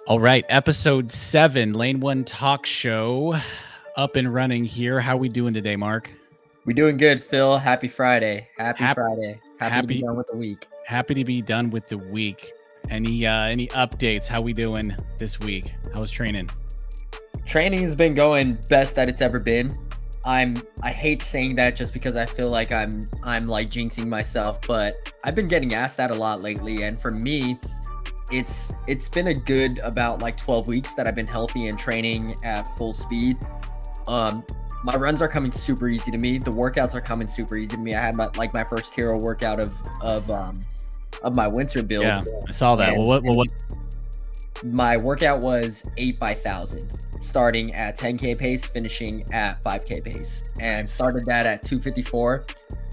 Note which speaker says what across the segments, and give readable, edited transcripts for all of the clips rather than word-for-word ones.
Speaker 1: All right, episode 7, Lane 1 Talk Show, up and running here. How we doing today, Mark?
Speaker 2: We're doing good, Phil. Happy Friday. Happy Friday. Happy to be done with the week.
Speaker 1: Happy to be done with the week. Any updates? How we doing this week? How was training?
Speaker 2: Training has been going best that it's ever been. I hate saying that just because I feel like I'm like jinxing myself, but I've been getting asked that a lot lately, and for me, it's been a good about like 12 weeks that I've been healthy and training at full speed. My runs are coming super easy to me. The workouts are coming super easy to me. I had my first hero workout of my winter build.
Speaker 1: Yeah, I saw that. What?
Speaker 2: My workout was 8 by 1,000, starting at 10K pace, finishing at 5K pace, and started that at 254,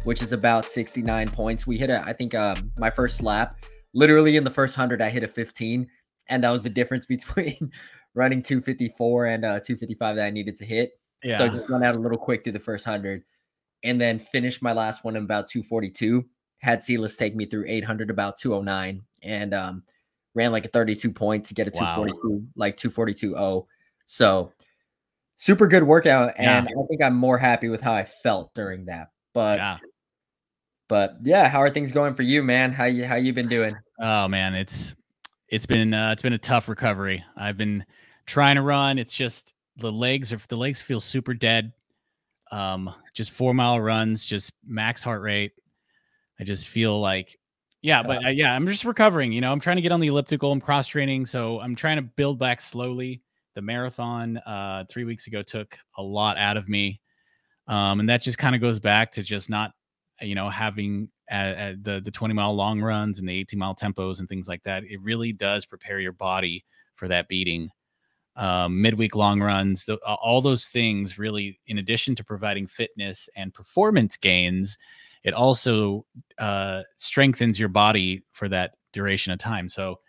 Speaker 2: which is about 69 points. We hit I think my first lap, literally in the first 100, I hit a 15, and that was the difference between running 254 and 255 that I needed to hit.
Speaker 1: Yeah.
Speaker 2: So just run out a little quick through the first 100, and then finished my last one in about 242. Had Silas take me through 800 about 209, and ran like a 32 point to get a 242, like 242.0. So super good workout, and I think I'm more happy with how I felt during that. But yeah, how are things going for you, man? How you been doing?
Speaker 1: Oh man, it's been a tough recovery. I've been trying to run. It's just the legs feel super dead. Just 4-mile runs, just max heart rate. I just feel like, I'm just recovering. You know, I'm trying to get on the elliptical. I'm cross training, so I'm trying to build back slowly. The marathon 3 weeks ago took a lot out of me, and that just kind of goes back to just not, having the 20-mile long runs and the 18-mile tempos and things like that. It really does prepare your body for that beating. Midweek long runs, all those things really, in addition to providing fitness and performance gains, it also strengthens your body for that duration of time. So,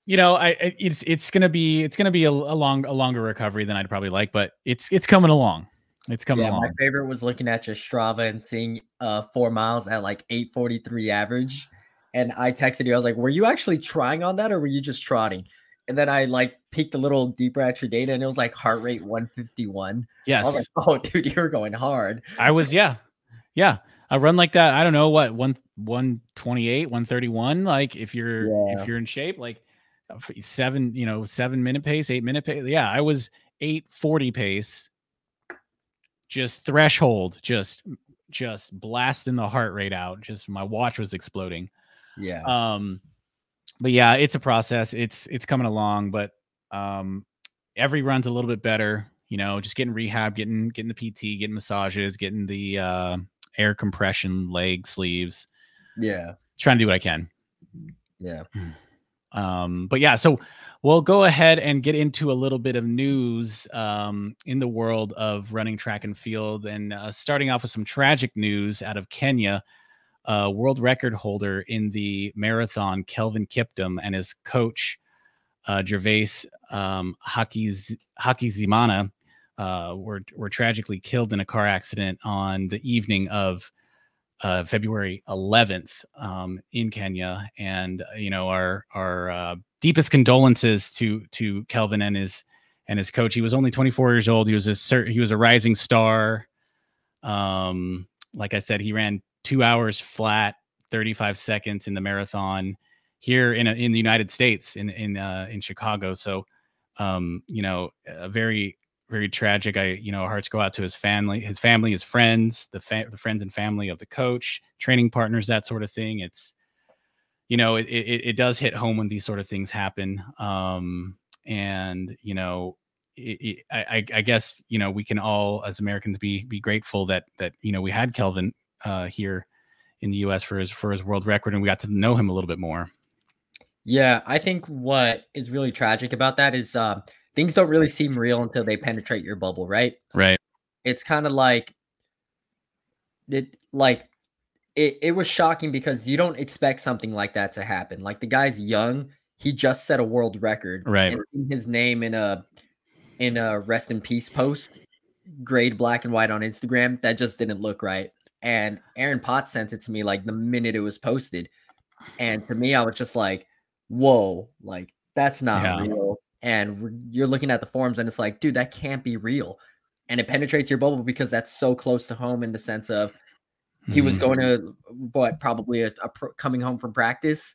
Speaker 1: it's gonna be a longer recovery than I'd probably like, but it's coming along. It's coming along.
Speaker 2: My favorite was looking at your Strava and seeing 4 miles at like 8:43 average, and I texted you. I was like, "Were you actually trying on that, or were you just trotting?" And then I like peeked a little deeper at your data, and it was like heart rate 151.
Speaker 1: Yes.
Speaker 2: I was like, "Oh, dude, you're going hard."
Speaker 1: I was, yeah. A run like that, I don't know what, 128, 131. Like if you're in shape, like 7-minute pace, 8-minute pace. Yeah, I was 8:40 pace, just threshold, just blasting the heart rate out. Just my watch was exploding.
Speaker 2: Yeah.
Speaker 1: But yeah, it's a process. It's coming along, but every run's a little bit better. Just getting rehab, getting the PT, getting massages, getting the air compression, leg sleeves.
Speaker 2: Yeah.
Speaker 1: Trying to do what I can.
Speaker 2: Yeah.
Speaker 1: But yeah, so we'll go ahead and get into a little bit of news in the world of running track and field, and starting off with some tragic news out of Kenya. World record holder in the marathon, Kelvin Kiptum, and his coach, Gervais Hakizimana, were tragically killed in a car accident on the evening of February 11th in Kenya. And our deepest condolences to Kelvin and his coach. He was only 24 years old. He was a rising star. Like I said, he ran 2 hours flat, 35 seconds in the marathon here in the United States in Chicago. So, a very, very tragic. Our hearts go out to his family, his friends, the friends and family of the coach, training partners, that sort of thing. It's, it does hit home when these sort of things happen. And I guess, we can all as Americans be grateful that we had Kelvin here in the US for his world record, and we got to know him a little bit more.
Speaker 2: Yeah, I think what is really tragic about that is things don't really seem real until they penetrate your bubble, right?
Speaker 1: Right.
Speaker 2: It's kind of like it was shocking because you don't expect something like that to happen. Like, the guy's young, he just set a world record,
Speaker 1: right?
Speaker 2: And seeing his name in a rest in peace post, grade black and white on Instagram, that just didn't look right. And Aaron Potts sent it to me like the minute it was posted, and to me, I was just like, whoa, like that's not
Speaker 1: Yeah.
Speaker 2: real. And you're looking at the forums and it's like, dude, that can't be real. And it penetrates your bubble because that's so close to home in the sense of he was going to probably coming home from practice,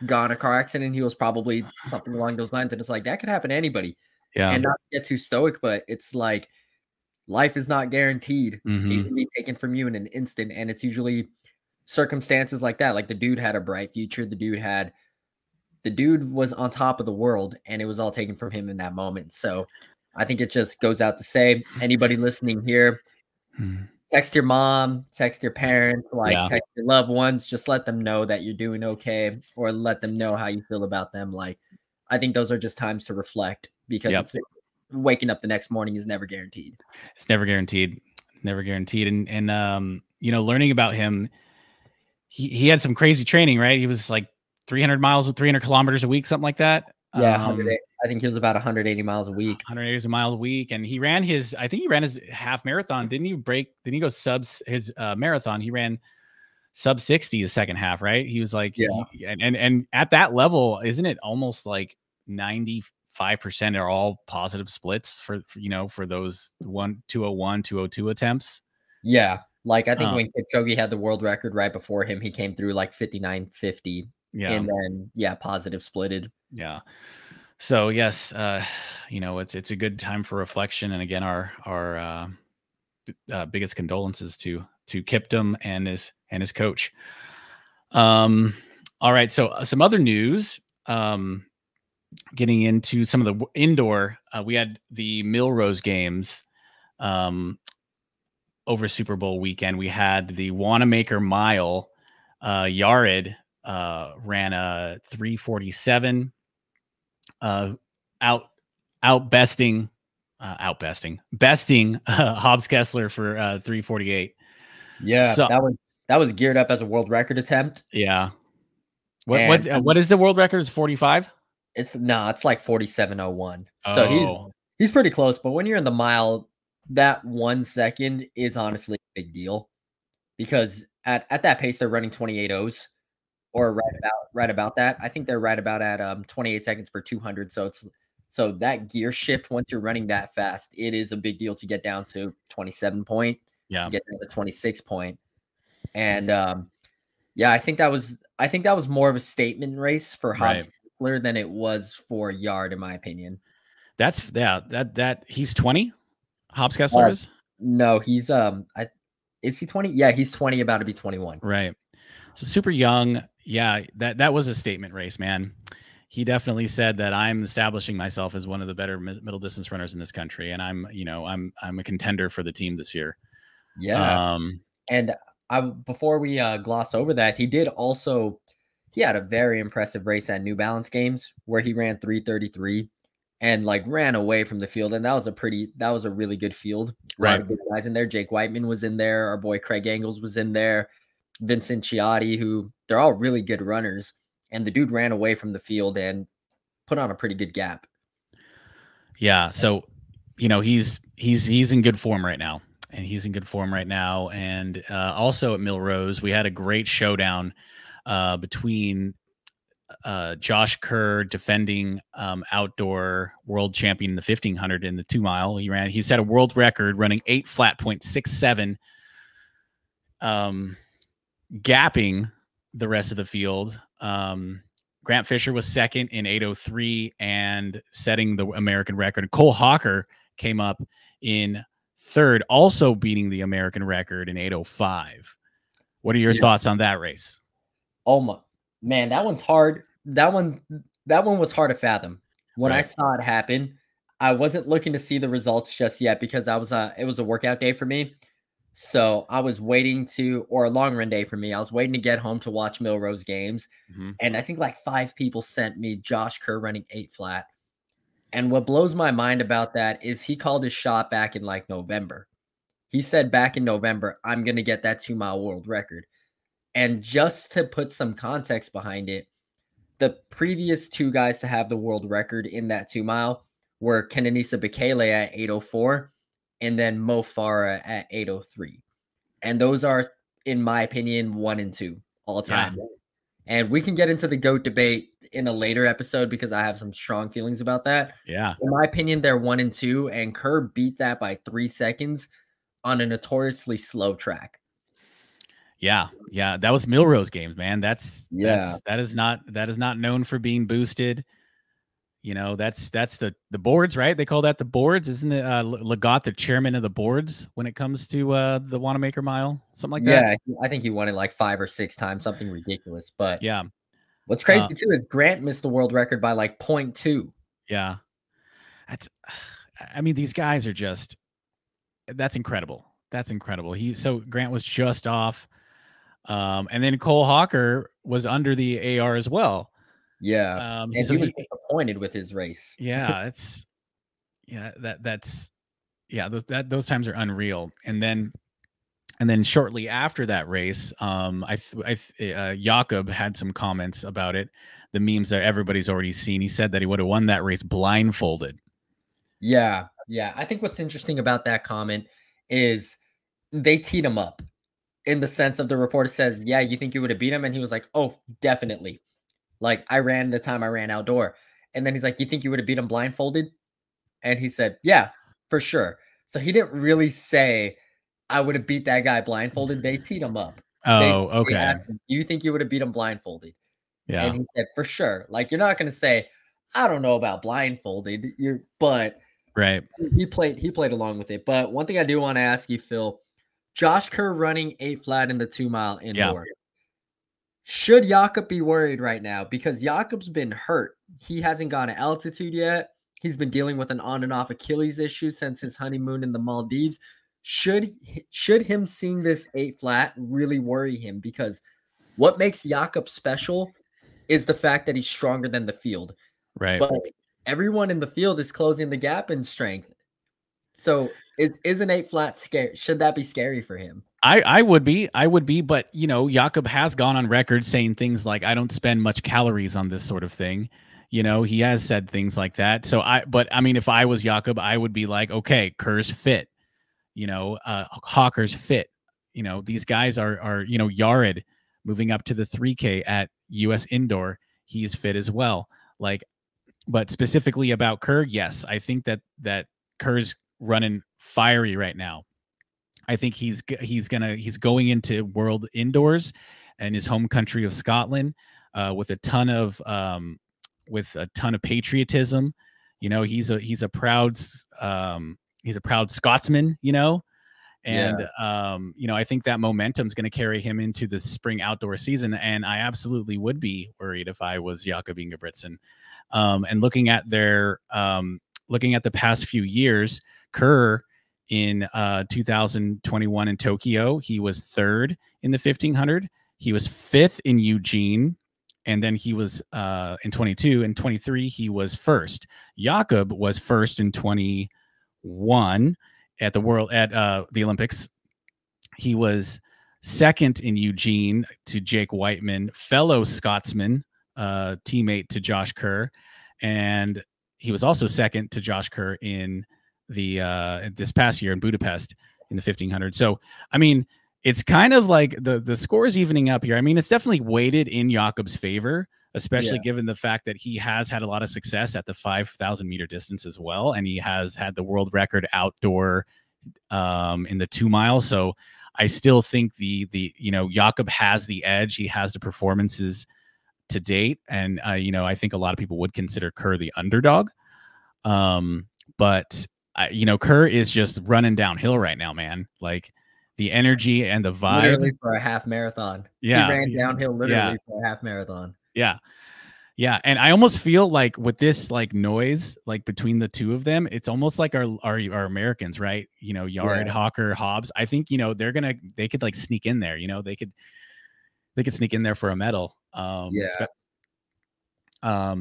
Speaker 2: got in a car accident. He was probably something along those lines. And it's like, that could happen to anybody.
Speaker 1: Yeah.
Speaker 2: And not to get too stoic, but it's like life is not guaranteed. It can be taken from you in an instant. And it's usually circumstances like that. Like the dude had a bright future. The dude was on top of the world and it was all taken from him in that moment. So I think it just goes out to say, anybody listening here, text your mom, text your parents, like text your loved ones, just let them know that you're doing okay, or let them know how you feel about them. Like, I think those are just times to reflect because it's waking up the next morning is never guaranteed.
Speaker 1: It's never guaranteed. Never guaranteed. And you know, learning about him, he had some crazy training, right? He was like 300 miles with 300 kilometers a week, something like that.
Speaker 2: Yeah. I think he was about 180 miles a week.
Speaker 1: 180 miles a week. And he ran his half marathon. Didn't he go subs his marathon? He ran sub 60 the second half, right? He was like, and at that level, isn't it almost like 95% are all positive splits for those 201, 202 attempts?
Speaker 2: Yeah. Like, I think when Kipchoge had the world record right before him, he came through like 59.50.
Speaker 1: Yeah.
Speaker 2: And then, positive splitted.
Speaker 1: Yeah. So yes, it's a good time for reflection. And again, our biggest condolences to Kiptum and his coach. All right. So some other news, getting into some of the indoor, we had the Millrose Games, over Super Bowl weekend. We had the Wanamaker Mile, Yared, ran a 3:47, besting Hobbs Kessler for 3:48.
Speaker 2: Yeah, so, that was geared up as a world record attempt.
Speaker 1: Yeah. What is the world record? Is 45?
Speaker 2: It's like 47:01. So he's pretty close, but when you're in the mile, that 1 second is honestly a big deal because at that pace they're running 28.0s or right about that. I think they're right about at 28 seconds per 200. So that gear shift, once you're running that fast, it is a big deal to get down to 27 point, to get down to 26 point. And I think that was more of a statement race for Hobbs Kessler than it was for Yared, in my opinion.
Speaker 1: That he's 20. Hobbs Kessler is?
Speaker 2: No, he's is he 20? Yeah, he's 20, about to be 21.
Speaker 1: Right. So super young. Yeah, that was a statement race, man. He definitely said that I'm establishing myself as one of the better middle distance runners in this country, and I'm a contender for the team this year.
Speaker 2: Yeah. And before we gloss over that, he had a very impressive race at New Balance Games where he ran 3:33 and like ran away from the field, and that was a really good field. A lot of good guys in there. Jake Whiteman was in there. Our boy Craig Engels was in there. Vincent Chiotti, who they're all really good runners. And the dude ran away from the field and put on a pretty good gap.
Speaker 1: Yeah. So, he's in good form right now. And also at Millrose, we had a great showdown between Josh Kerr, defending outdoor world champion in the 1500 in the 2 mile. He set a world record running 8 flat 0.67, gapping the rest of the field. Grant Fisher was second in 8:03 and setting the American record. Cole Hawker came up in third, also beating the American record in 8:05. What are your thoughts on that race?
Speaker 2: Oh my man, that one's hard. That one was hard to fathom. When I saw it happen, I wasn't looking to see the results just yet because it was a workout day for me. So I was waiting or a long run day for me. I was waiting to get home to watch Millrose Games. And I think like 5 people sent me Josh Kerr running 8 flat. And what blows my mind about that is he called his shot back in like November. He said back in November, I'm going to get that 2 mile world record. And just to put some context behind it, the previous 2 guys to have the world record in that 2 mile were Kenenisa Bekele at 8:04 and then Mo Farah at 8:03. And those are, in my opinion, 1 and 2 all time. Yeah. And we can get into the GOAT debate in a later episode because I have some strong feelings about that.
Speaker 1: Yeah.
Speaker 2: In my opinion, they're 1 and 2, and Kerr beat that by 3 seconds on a notoriously slow track.
Speaker 1: Yeah. Yeah. That was Millrose Games, man. That is not known for being boosted. You know, that's the boards, right? They call that the boards. Isn't it Legat, the chairman of the boards when it comes to the Wanamaker Mile? Something like that?
Speaker 2: Yeah, I think he won it like 5 or 6 times, something ridiculous. But
Speaker 1: Yeah.
Speaker 2: what's crazy too is Grant missed the world record by like 0.2.
Speaker 1: Yeah. I mean, these guys are just, that's incredible. That's incredible. So Grant was just off. And then Cole Hawker was under the AR as well.
Speaker 2: Yeah. And
Speaker 1: so
Speaker 2: he was disappointed with his race.
Speaker 1: Yeah, those times are unreal. And then shortly after that race, Jakob had some comments about it, the memes that everybody's already seen. He said that he would have won that race blindfolded.
Speaker 2: Yeah. I think what's interesting about that comment is they teed him up in the sense of the reporter says, yeah, you think you would have beat him? And he was like, oh, definitely. Like, I ran the time I ran outdoor. And then he's like, you think you would have beat him blindfolded? And he said, yeah, for sure. So he didn't really say, I would have beat that guy blindfolded. They teed him up.
Speaker 1: Okay.
Speaker 2: They asked him, you think you would have beat him blindfolded?
Speaker 1: Yeah.
Speaker 2: And he said, for sure. Like, you're not going to say, I don't know about blindfolded. But
Speaker 1: right.
Speaker 2: He played along with it. But one thing I do want to ask you, Phil, Josh Kerr running 8 flat in the 2 mile indoor. Yeah. Should Jakob be worried right now? Because Jakob's been hurt. He hasn't gone to altitude yet. He's been dealing with an on and off Achilles issue since his honeymoon in the Maldives. Should him seeing this 8 flat really worry him? Because what makes Jakob special is the fact that he's stronger than the field.
Speaker 1: Right.
Speaker 2: But everyone in the field is closing the gap in strength. So is an 8 flat scary? Should that be scary for him?
Speaker 1: I would be, but you know, Jakob has gone on record saying things like, I don't spend much calories on this sort of thing. You know, he has said things like that. So but I mean, if I was Jakob, I would be like, okay, Kerr's fit, you know, Hawker's fit. You know, these guys are, you know, Yared moving up to the 3K at US Indoor. He's fit as well. Like, but specifically about Kerr, yes, I think that Kerr's running fiery right now. I think he's going into World Indoors and his home country of Scotland with a ton of patriotism. You know, he's a proud Scotsman, you know, and you know, I think that momentum's going to carry him into the spring outdoor season, and I absolutely would be worried if I was Jakob Ingebrigtsen. And looking at the past few years, Kerr in 2021 in Tokyo, he was 3rd in the 1500. He was 5th in Eugene, and then he was in 22 and 23 he was 1st. Jakob was 1st in 21 at the Olympics. He was 2nd in Eugene to Jake Whiteman, fellow Scotsman, teammate to Josh Kerr, and he was also 2nd to Josh Kerr in this past year in Budapest in the 1500. So, I mean, it's kind of like the scores evening up here. I mean, it's definitely weighted in Jakob's favor, especially given the fact that he has had a lot of success at the 5,000 meter distance as well. And he has had the world record outdoor in the 2 miles. So I still think the you know, Jakob has the edge. He has the performances to date. And, you know, I think a lot of people would consider Kerr the underdog. But you know, Kerr is just running downhill right now, man. Like the energy and the vibe.
Speaker 2: Literally for a half marathon. Yeah. He ran downhill literally for a half marathon.
Speaker 1: Yeah. Yeah. And I almost feel like with this like noise, like between the two of them, it's almost like our Americans, right? You know, Yared, Hawker, Hobbs. I think, you know, they could like sneak in there, you know, they could sneak in there for a medal.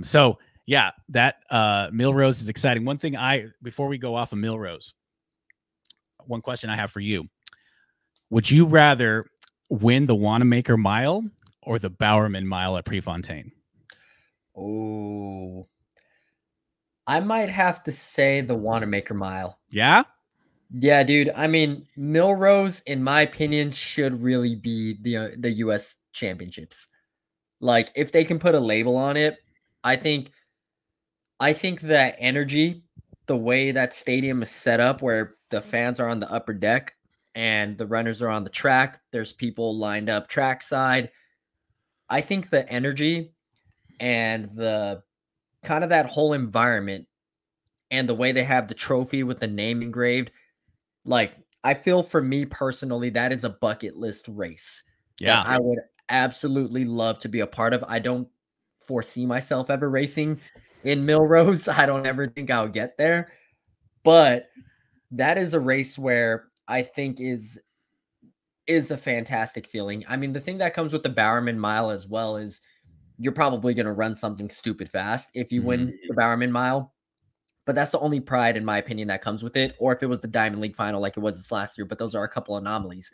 Speaker 1: So yeah, that Millrose is exciting. One thing before we go off of Millrose, one question I have for you. Would you rather win the Wanamaker Mile or the Bowerman Mile at Prefontaine?
Speaker 2: Oh, I might have to say the Wanamaker Mile.
Speaker 1: Yeah?
Speaker 2: Yeah, dude. I mean, Millrose, in my opinion, should really be the U.S. Championships. Like, if they can put a label on it, I think that energy, the way that stadium is set up where the fans are on the upper deck and the runners are on the track, there's people lined up trackside. I think the energy and the kind of that whole environment and the way they have the trophy with the name engraved, like, I feel for me personally, that is a bucket list race that
Speaker 1: Yeah.
Speaker 2: I would absolutely love to be a part of. I don't foresee myself ever racing in Millrose. I don't ever think I'll get there, but that is a race where I think is a fantastic feeling. I mean, the thing that comes with the Bowerman Mile as well is you're probably going to run something stupid fast if you
Speaker 1: Mhm.
Speaker 2: win the Bowerman Mile. But that's the only pride, in my opinion, that comes with it. Or if it was the Diamond League final like it was this last year, but those are a couple anomalies.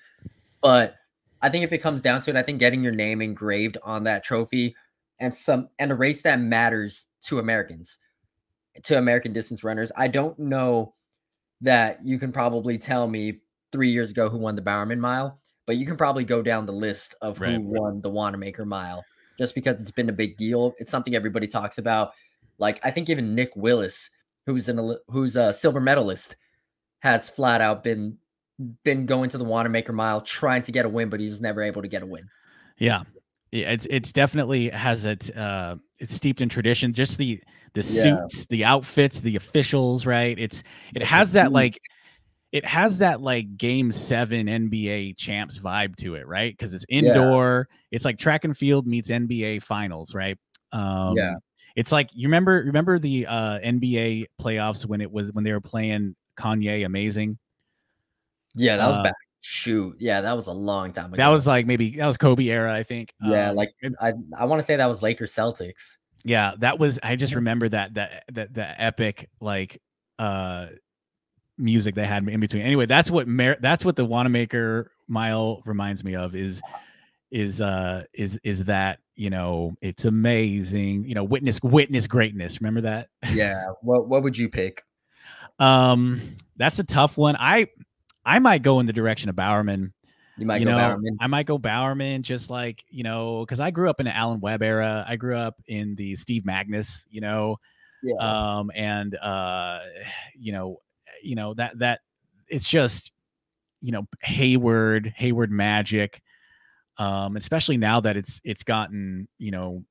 Speaker 2: But I think if it comes down to it, I think getting your name engraved on that trophy and a race that matters to Americans, to American distance runners. I don't know that you can probably tell me 3 years ago who won the Bowerman Mile, but you can probably go down the list of who
Speaker 1: Right.
Speaker 2: won the Wanamaker Mile just because it's been a big deal. It's something everybody talks about. Like, I think even Nick Willis, who's a silver medalist, has flat out been going to the Wanamaker Mile trying to get a win, but he was never able to get a win.
Speaker 1: Yeah. It's definitely has it's steeped in tradition. Just the suits, the outfits, the officials, right? It has that like game 7 NBA champs vibe to it, right? Because it's indoor. It's like track and field meets NBA finals, right? It's like you remember the NBA playoffs when they were playing Kanye Amazing.
Speaker 2: Yeah, that was back. Shoot, yeah, that was a long time ago.
Speaker 1: That was like that was Kobe era, I think.
Speaker 2: Yeah, like I want to say that was Lakers Celtics.
Speaker 1: Yeah, that was. I just remember that epic like music they had in between. Anyway, that's what the Wanamaker Mile reminds me of is that, you know, it's amazing, you know, witness greatness. Remember that?
Speaker 2: Yeah. What would you pick?
Speaker 1: That's a tough one. I might go in the direction of Bowerman.
Speaker 2: You might go Bowerman.
Speaker 1: I might go Bowerman, just like, you know, because I grew up in the Alan Webb era. I grew up in the Steve Magnus, you know, and that it's just, you know, Hayward Magic, especially now that it's gotten, you know,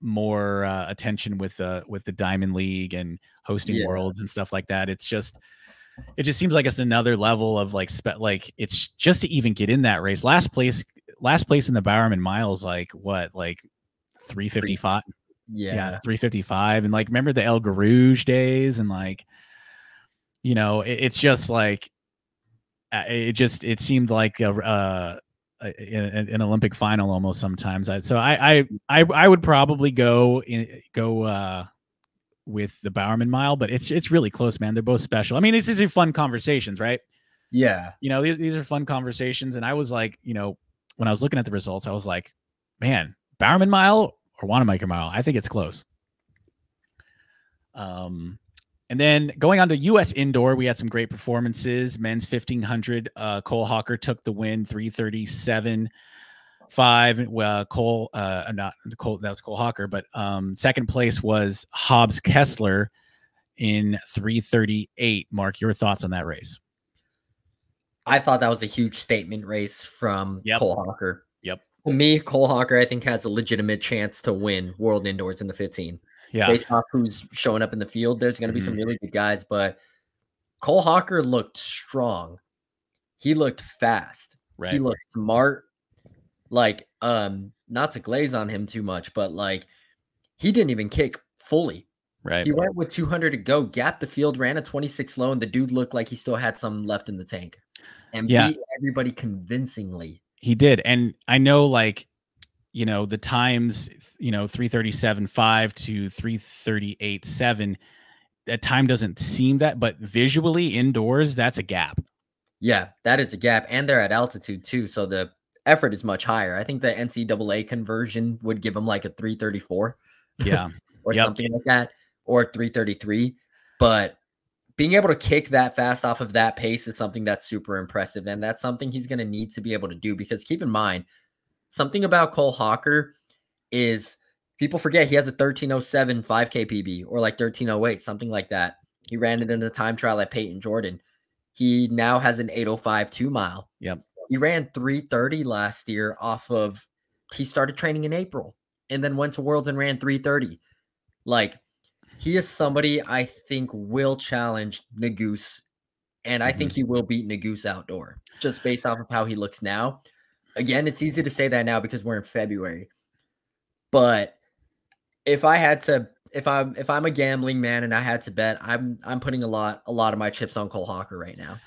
Speaker 1: more attention with the Diamond League and hosting worlds and stuff like that. It just seems like it's another level of like it's just to even get in that race. Last place in the Bowerman Mile is like what, like 355. Yeah, 355. And like, remember the El Garouge days, and like, you know, it's just like it seemed like an Olympic final almost sometimes. I would probably go with the Bowerman Mile, but it's really close, man. They're both special. I mean, these are fun conversations, right?
Speaker 2: Yeah.
Speaker 1: You know, these are fun conversations. And I was like, you know, when I was looking at the results, I was like, man, Bowerman Mile or Wanamaker Mile? I think it's close. And then going on to U.S. Indoor, we had some great performances. Men's 1500, Cole Hawker took the win, 337.5. Cole, not Cole, that was Cole Hawker, but second place was Hobbs Kessler in 338. Mark, your thoughts on that race?
Speaker 2: I thought that was a huge statement race from Cole Hawker.
Speaker 1: Yep.
Speaker 2: For me, Cole Hawker, I think, has a legitimate chance to win World Indoors in the 15.
Speaker 1: Yeah.
Speaker 2: Based off who's showing up in the field, there's going to be some really good guys, but Cole Hawker looked strong. He looked fast.
Speaker 1: Right.
Speaker 2: He looked smart. Like, not to glaze on him too much, but like, he didn't even kick fully.
Speaker 1: Right.
Speaker 2: He went with 200 to go, gapped the field, ran a 26 low, and the dude looked like he still had some left in the tank and beat everybody convincingly.
Speaker 1: He did. And I know, like, you know, the times, you know, 337.5 to 338.7, that time doesn't seem that, but visually indoors, that's a gap.
Speaker 2: Yeah, that is a gap. And they're at altitude too. So the effort is much higher. I think the NCAA conversion would give them like a 334.
Speaker 1: Yeah.
Speaker 2: or something like that, or 333. But being able to kick that fast off of that pace is something that's super impressive. And that's something he's going to need to be able to do, because keep in mind, something about Cole Hawker is people forget he has a 13:07 5K PB or like 13:08, something like that. He ran it in a time trial at Peyton Jordan. He now has an 8:05 2-mile.
Speaker 1: Yep.
Speaker 2: He ran 3:30 last year off of, he started training in April and then went to Worlds and ran 3:30. Like, he is somebody I think will challenge Nagoose, and I think he will beat Nagoose outdoor just based off of how he looks now. Again, it's easy to say that now because we're in February. But if I had to, if I'm a gambling man and I had to bet, I'm putting a lot of my chips on Cole Hawker right now.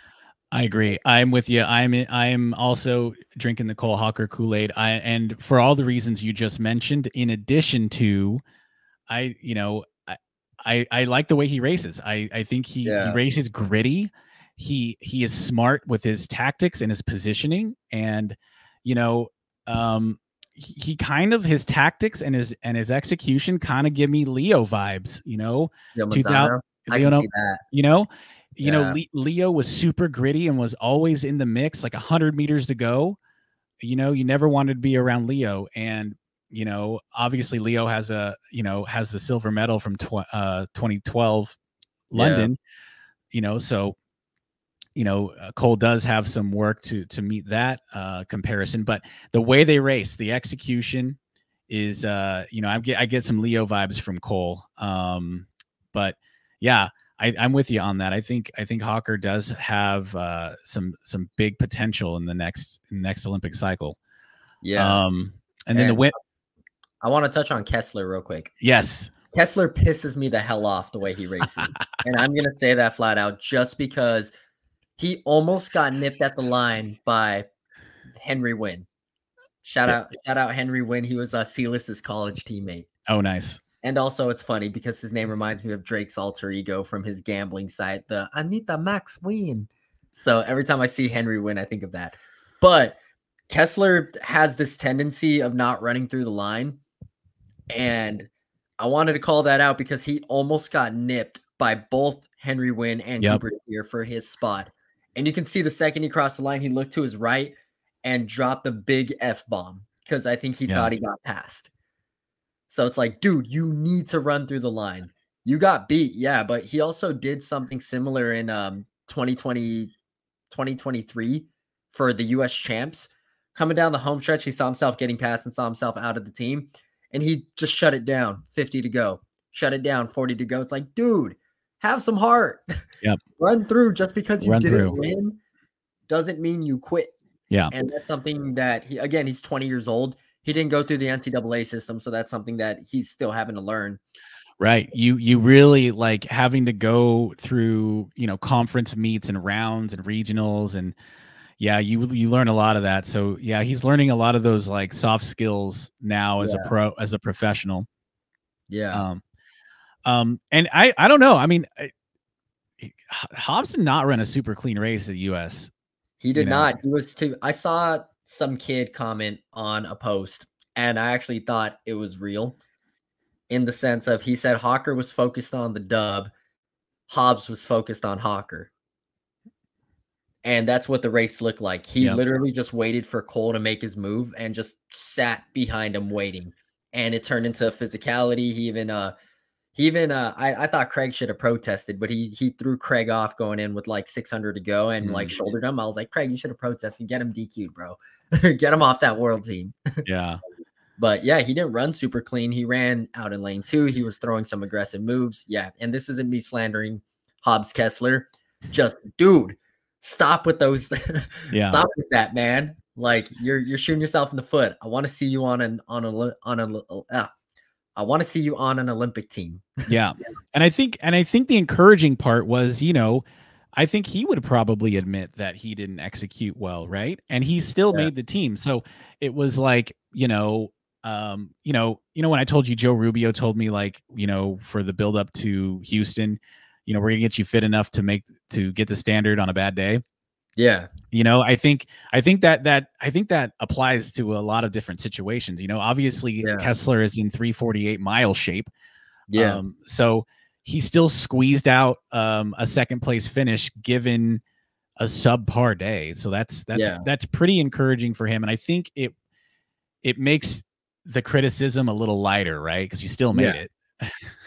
Speaker 1: I agree. I'm with you. I'm also drinking the Cole Hawker Kool-Aid. And for all the reasons you just mentioned, in addition to, I like the way he races. I think he races gritty. He is smart with his tactics and his positioning, and he kind of, his tactics and his execution kind of give me Leo vibes. 2000.
Speaker 2: I can see that.
Speaker 1: Leo was super gritty and was always in the mix, like 100 meters to go. You never wanted to be around Leo, and obviously Leo has the silver medal from 2012 London. So Cole does have some work to meet that comparison, but the way they race, the execution is I get some Leo vibes from Cole. But yeah, I'm with you on that. I think Hawker does have some big potential in the next Olympic cycle.
Speaker 2: Yeah.
Speaker 1: And then the win.
Speaker 2: I want to touch on Kessler real quick.
Speaker 1: Yes.
Speaker 2: Kessler pisses me the hell off the way he races. And I'm going to say that flat out just because he almost got nipped at the line by Henry Wynn. Shout out Henry Wynn. He was Silas's college teammate.
Speaker 1: Oh, nice.
Speaker 2: And also it's funny because his name reminds me of Drake's alter ego from his gambling site, the Anita Max Wynn. So every time I see Henry Wynn, I think of that. But Kessler has this tendency of not running through the line. And I wanted to call that out because he almost got nipped by both Henry Wynn and Cooper here for his spot. And you can see the second he crossed the line, he looked to his right and dropped a big F-bomb because I think he thought he got passed. So it's like, dude, you need to run through the line. You got beat, yeah, but he also did something similar in 2023 for the U.S. champs. Coming down the home stretch, he saw himself getting passed and saw himself out of the team. And he just shut it down, 50 to go. Shut it down, 40 to go. It's like, dude, have some heart.
Speaker 1: Yep.
Speaker 2: Run through. Just because you didn't win doesn't mean you quit.
Speaker 1: Yeah.
Speaker 2: And that's something that, he's 20 years old. He didn't go through the NCAA system, so that's something that he's still having to learn.
Speaker 1: Right. You really like having to go through, conference meets and rounds and regionals, and yeah, you learn a lot of that. So yeah, he's learning a lot of those like soft skills now as a professional.
Speaker 2: Yeah.
Speaker 1: And I don't know. I mean, Hobbs did not run a super clean race at US.
Speaker 2: He did not. He was too. I saw some kid comment on a post, and I actually thought it was real in the sense of, he said Hawker was focused on the dub, Hobbs was focused on Hawker. And that's what the race looked like. He literally just waited for Cole to make his move and just sat behind him waiting. And it turned into physicality. I thought Craig should have protested, but he threw Craig off going in with like 600 to go and like shouldered him. I was like, Craig, you should have protested. Get him DQ'd, bro. Get him off that world team.
Speaker 1: Yeah.
Speaker 2: But yeah, he didn't run super clean. He ran out in lane 2. He was throwing some aggressive moves. Yeah. And this isn't me slandering Hobbs Kessler. Just, dude, stop with those. Stop with that, man. Like you're shooting yourself in the foot. I want to see you on an Olympic team.
Speaker 1: Yeah. And I think the encouraging part was, I think he would probably admit that he didn't execute well, right? And he still made the team. So it was like, when I told you Joe Rubio told me, like, for the build up to Houston, we're gonna get you fit enough to get the standard on a bad day.
Speaker 2: Yeah.
Speaker 1: I think that applies to a lot of different situations. Obviously Kessler is in 348 mile shape.
Speaker 2: Yeah.
Speaker 1: So he still squeezed out a second place finish given a subpar day. So that's pretty encouraging for him. And I think it makes the criticism a little lighter, right? Because you still made it.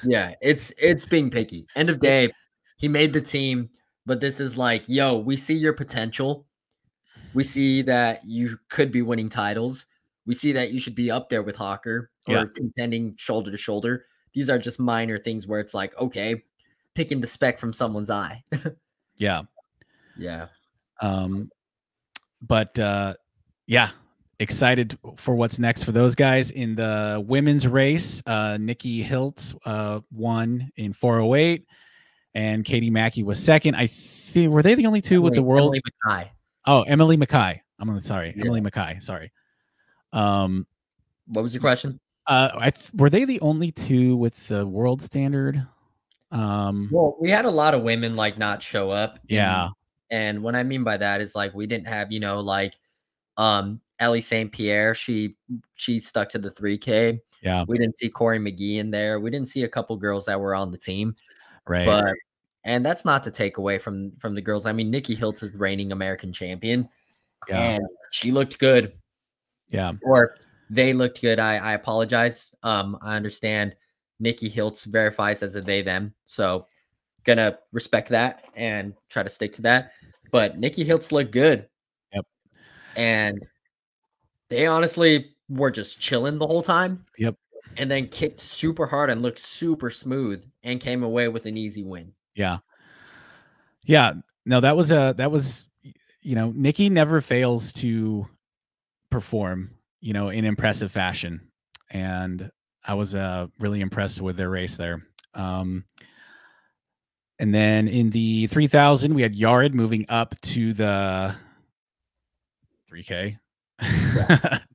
Speaker 2: Yeah, it's being picky. End of day, he made the team, but this is like, yo, we see your potential. We see that you could be winning titles. We see that you should be up there with Hawker or contending shoulder to shoulder. These are just minor things where it's like, okay, picking the speck from someone's eye.
Speaker 1: Yeah.
Speaker 2: Yeah.
Speaker 1: But yeah, excited for what's next for those guys. In the women's race, Nikki Hiltz won in 408 and Katie Mackey was second. I think, were they the only two with the world?
Speaker 2: Emily Mackay.
Speaker 1: Oh, Emily Mackay. Emily Mackay. Sorry.
Speaker 2: What was your question?
Speaker 1: Were they the only two with the world standard?
Speaker 2: Well, we had a lot of women like not show up.
Speaker 1: Yeah.
Speaker 2: And what I mean by that is like we didn't have, you know, like Ellie St. Pierre, she stuck to the 3K.
Speaker 1: Yeah.
Speaker 2: We didn't see Corey McGee in there. We didn't see a couple girls that were on the team.
Speaker 1: Right.
Speaker 2: But and that's not to take away from the girls. I mean, Nikki Hiltz is reigning American champion. Yeah. And she looked good.
Speaker 1: Yeah.
Speaker 2: Or they looked good. I apologize. I understand Nikki Hiltz verifies as a they them. So gonna respect that and try to stick to that. But Nikki Hiltz looked good.
Speaker 1: Yep.
Speaker 2: And they honestly were just chilling the whole time.
Speaker 1: Yep.
Speaker 2: And then kicked super hard and looked super smooth and came away with an easy win.
Speaker 1: Yeah. Yeah. No, that was, you know, Nikki never fails to perform, you know, in impressive fashion. And I was really impressed with their race there. And then in the 3000, we had Yared moving up to the 3K.
Speaker 2: In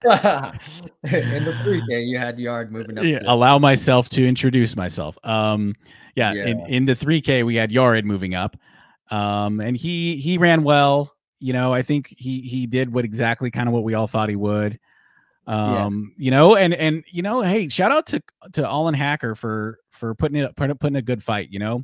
Speaker 2: the 3K, you had Yared moving up.
Speaker 1: Yeah, allow myself to introduce myself. In the 3K, we had Yared moving up. And he ran well. You know, I think he did exactly kind of what we all thought he would. You know, and you know, hey, shout out to All-In Hacker for putting a good fight, you know.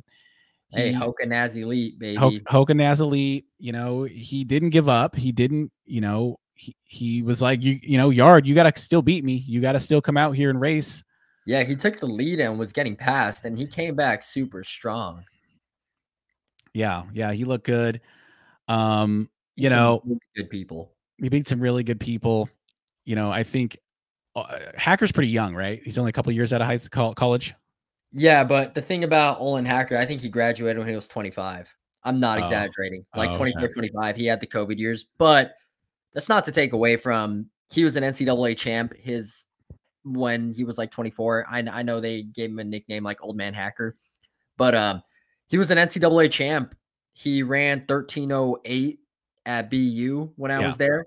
Speaker 2: Hey, Hokanaz Elite, baby.
Speaker 1: Hokanaz Elite, you know, he didn't give up. He didn't, you know, he was like, you know, Yared, you got to still beat me. You got to still come out here and race.
Speaker 2: Yeah, he took the lead and was getting passed, and he came back super strong.
Speaker 1: Yeah, he looked good. You know,
Speaker 2: really good people.
Speaker 1: He beat some really good people. You know, I think Hacker's pretty young, right? He's only a couple years out of high school, college.
Speaker 2: Yeah, but the thing about All-In Hacker, I think he graduated when he was 25. I'm not exaggerating. Like 24, 25. He had the COVID years, but that's not to take away from he was an NCAA champ when he was like 24. I know they gave him a nickname like Old Man Hacker, but he was an NCAA champ. He ran 13:08 at BU when I was there.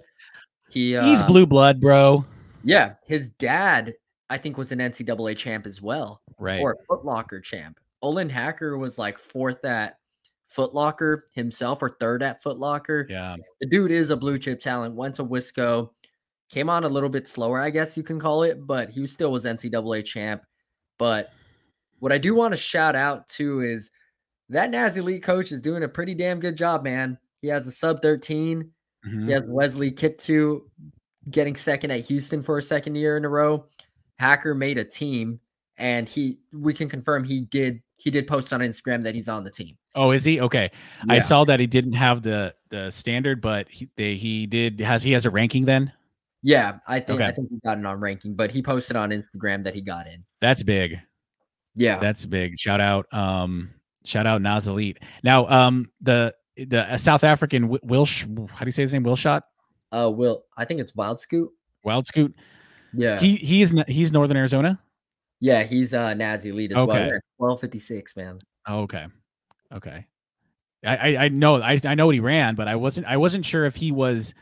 Speaker 1: He's blue blood, bro.
Speaker 2: Yeah, his dad, I think, was an NCAA champ as well,
Speaker 1: right?
Speaker 2: Or a Foot Locker champ. All-In Hacker was like 4th at Foot Locker himself, or 3rd at Foot Locker.
Speaker 1: Yeah,
Speaker 2: the dude is a blue chip talent. Went to Wisco, came on a little bit slower, I guess you can call it, but he still was NCAA champ. But what I do want to shout out to is that Naz Elite coach is doing a pretty damn good job, man. He has a sub 13. He has Wesley Kiptu getting second at Houston for a 2nd year in a row. Hacker made a team, and we can confirm he did post on Instagram that he's on the team.
Speaker 1: Oh, is he? Okay. Yeah. I saw that he didn't have the standard, but he did. He has a ranking then?
Speaker 2: Yeah, I think he got it on ranking, but he posted on Instagram that he got in.
Speaker 1: That's big.
Speaker 2: Yeah.
Speaker 1: That's big. Shout out Naz Elite. Now, the South African Wilsh, how do you say his name? Wilshot?
Speaker 2: I think it's Wild Scoot.
Speaker 1: Wild Scoot.
Speaker 2: Yeah.
Speaker 1: He's Northern Arizona.
Speaker 2: Yeah, he's Naz Elite as well. 1256, man.
Speaker 1: Oh, okay. I know what he ran, but I wasn't sure if he was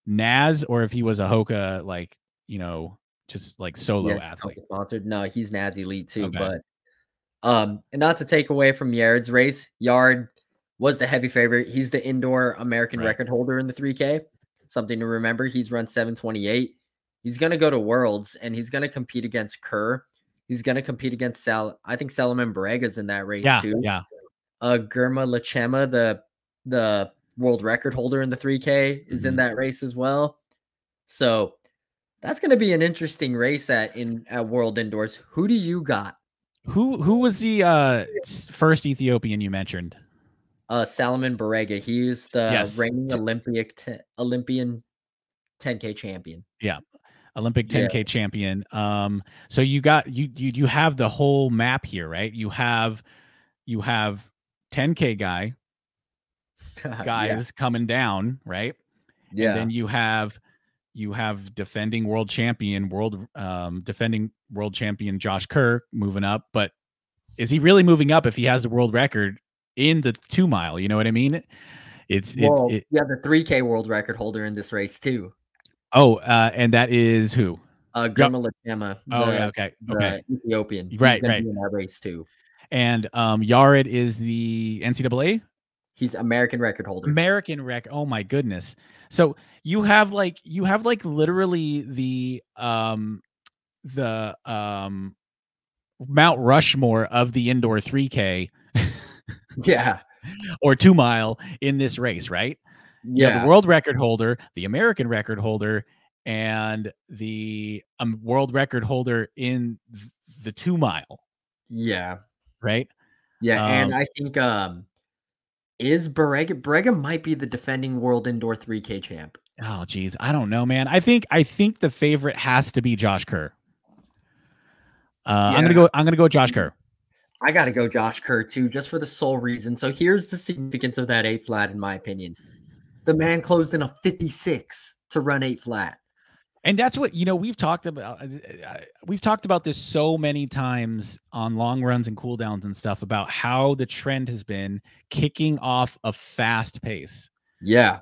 Speaker 1: Naz or if he was a Hoka, like, you know, just like solo athlete.
Speaker 2: Sponsored. No, he's Naz Elite too. Okay. But and not to take away from Yared's race, Yared was the heavy favorite. He's the indoor American record holder in the 3K. Something to remember. He's run 7:28. He's gonna go to Worlds and he's gonna compete against Kerr. He's gonna compete against I think Salomon Barega's in that race too.
Speaker 1: Yeah.
Speaker 2: Gurma Lachema, the world record holder in the 3K, is in that race as well. So That's gonna be an interesting race at World Indoors. Who do you got?
Speaker 1: Who was the first Ethiopian you mentioned?
Speaker 2: Salomon Barega. He's the
Speaker 1: Yes.
Speaker 2: reigning Olympian 10K champion.
Speaker 1: Yeah. Olympic
Speaker 2: Yeah.
Speaker 1: 10K champion. So you got you have the whole map here, right? You have 10K guys
Speaker 2: Yeah.
Speaker 1: coming down, right? And
Speaker 2: Yeah.
Speaker 1: then you have defending world champion Josh Kerr moving up, but is he really moving up if he has the world record in the 2 mile? You know what I mean?
Speaker 2: You have the 3K world record holder in this race too.
Speaker 1: Oh, and that is who?
Speaker 2: Gurma Lachema,
Speaker 1: yeah, okay.
Speaker 2: the Ethiopian. He's
Speaker 1: Right,
Speaker 2: gonna be in that race too.
Speaker 1: And Yared is the NCAA.
Speaker 2: He's American record holder.
Speaker 1: American record. Oh my goodness. So you have literally the Mount Rushmore of the indoor 3K.
Speaker 2: Yeah.
Speaker 1: Or 2 mile in this race, right?
Speaker 2: Yeah.
Speaker 1: You have the world record holder, the American record holder, and the world record holder in the 2 mile.
Speaker 2: Yeah.
Speaker 1: Right?
Speaker 2: Yeah, and I think is Barega might be the defending world indoor 3K champ.
Speaker 1: Oh geez, I don't know, man. I think the favorite has to be Josh Kerr. I'm gonna go Josh Kerr.
Speaker 2: I gotta go Josh Kerr too, just for the sole reason. So here's the significance of that 8 flat, in my opinion. The man closed in a 56 to run 8 flat.
Speaker 1: And that's what, we've talked about. We've talked about this so many times on long runs and cooldowns and stuff about how the trend has been kicking off a fast pace.
Speaker 2: Yeah.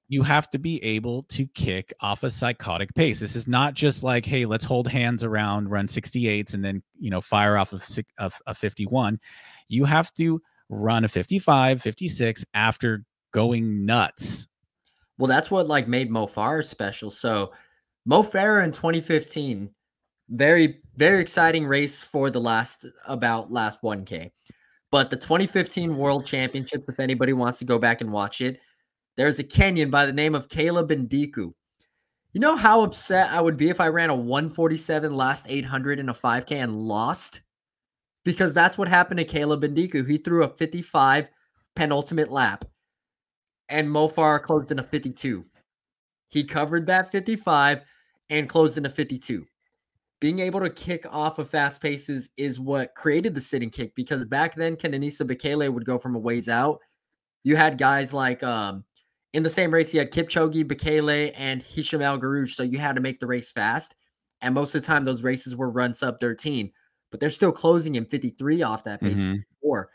Speaker 1: You have to be able to kick off a psychotic pace. This is not just like, hey, let's hold hands around, run 68s, and then, fire off of a 51. You have to run a 55, 56 after going nuts.
Speaker 2: Well, that's what made Mo Farah special. So Mo Farah in 2015, very, very exciting race for the last 1K. But the 2015 World Championships, if anybody wants to go back and watch it, there's a Kenyan by the name of Caleb Ndiku. You know how upset I would be if I ran a 147 last 800 in a 5K and lost? Because that's what happened to Caleb Ndiku. He threw a 55 penultimate lap, and Mo Farah closed in a 52. He covered that 55 and closed in a 52. Being able to kick off of fast paces is what created the sitting kick, because back then Kenenisa Bekele would go from a ways out. You had guys like in the same race, you had Kipchoge, Bekele, and Hisham El Garouche, so you had to make the race fast. And most of the time, those races were run sub 13, but they're still closing in 53 off that pace before.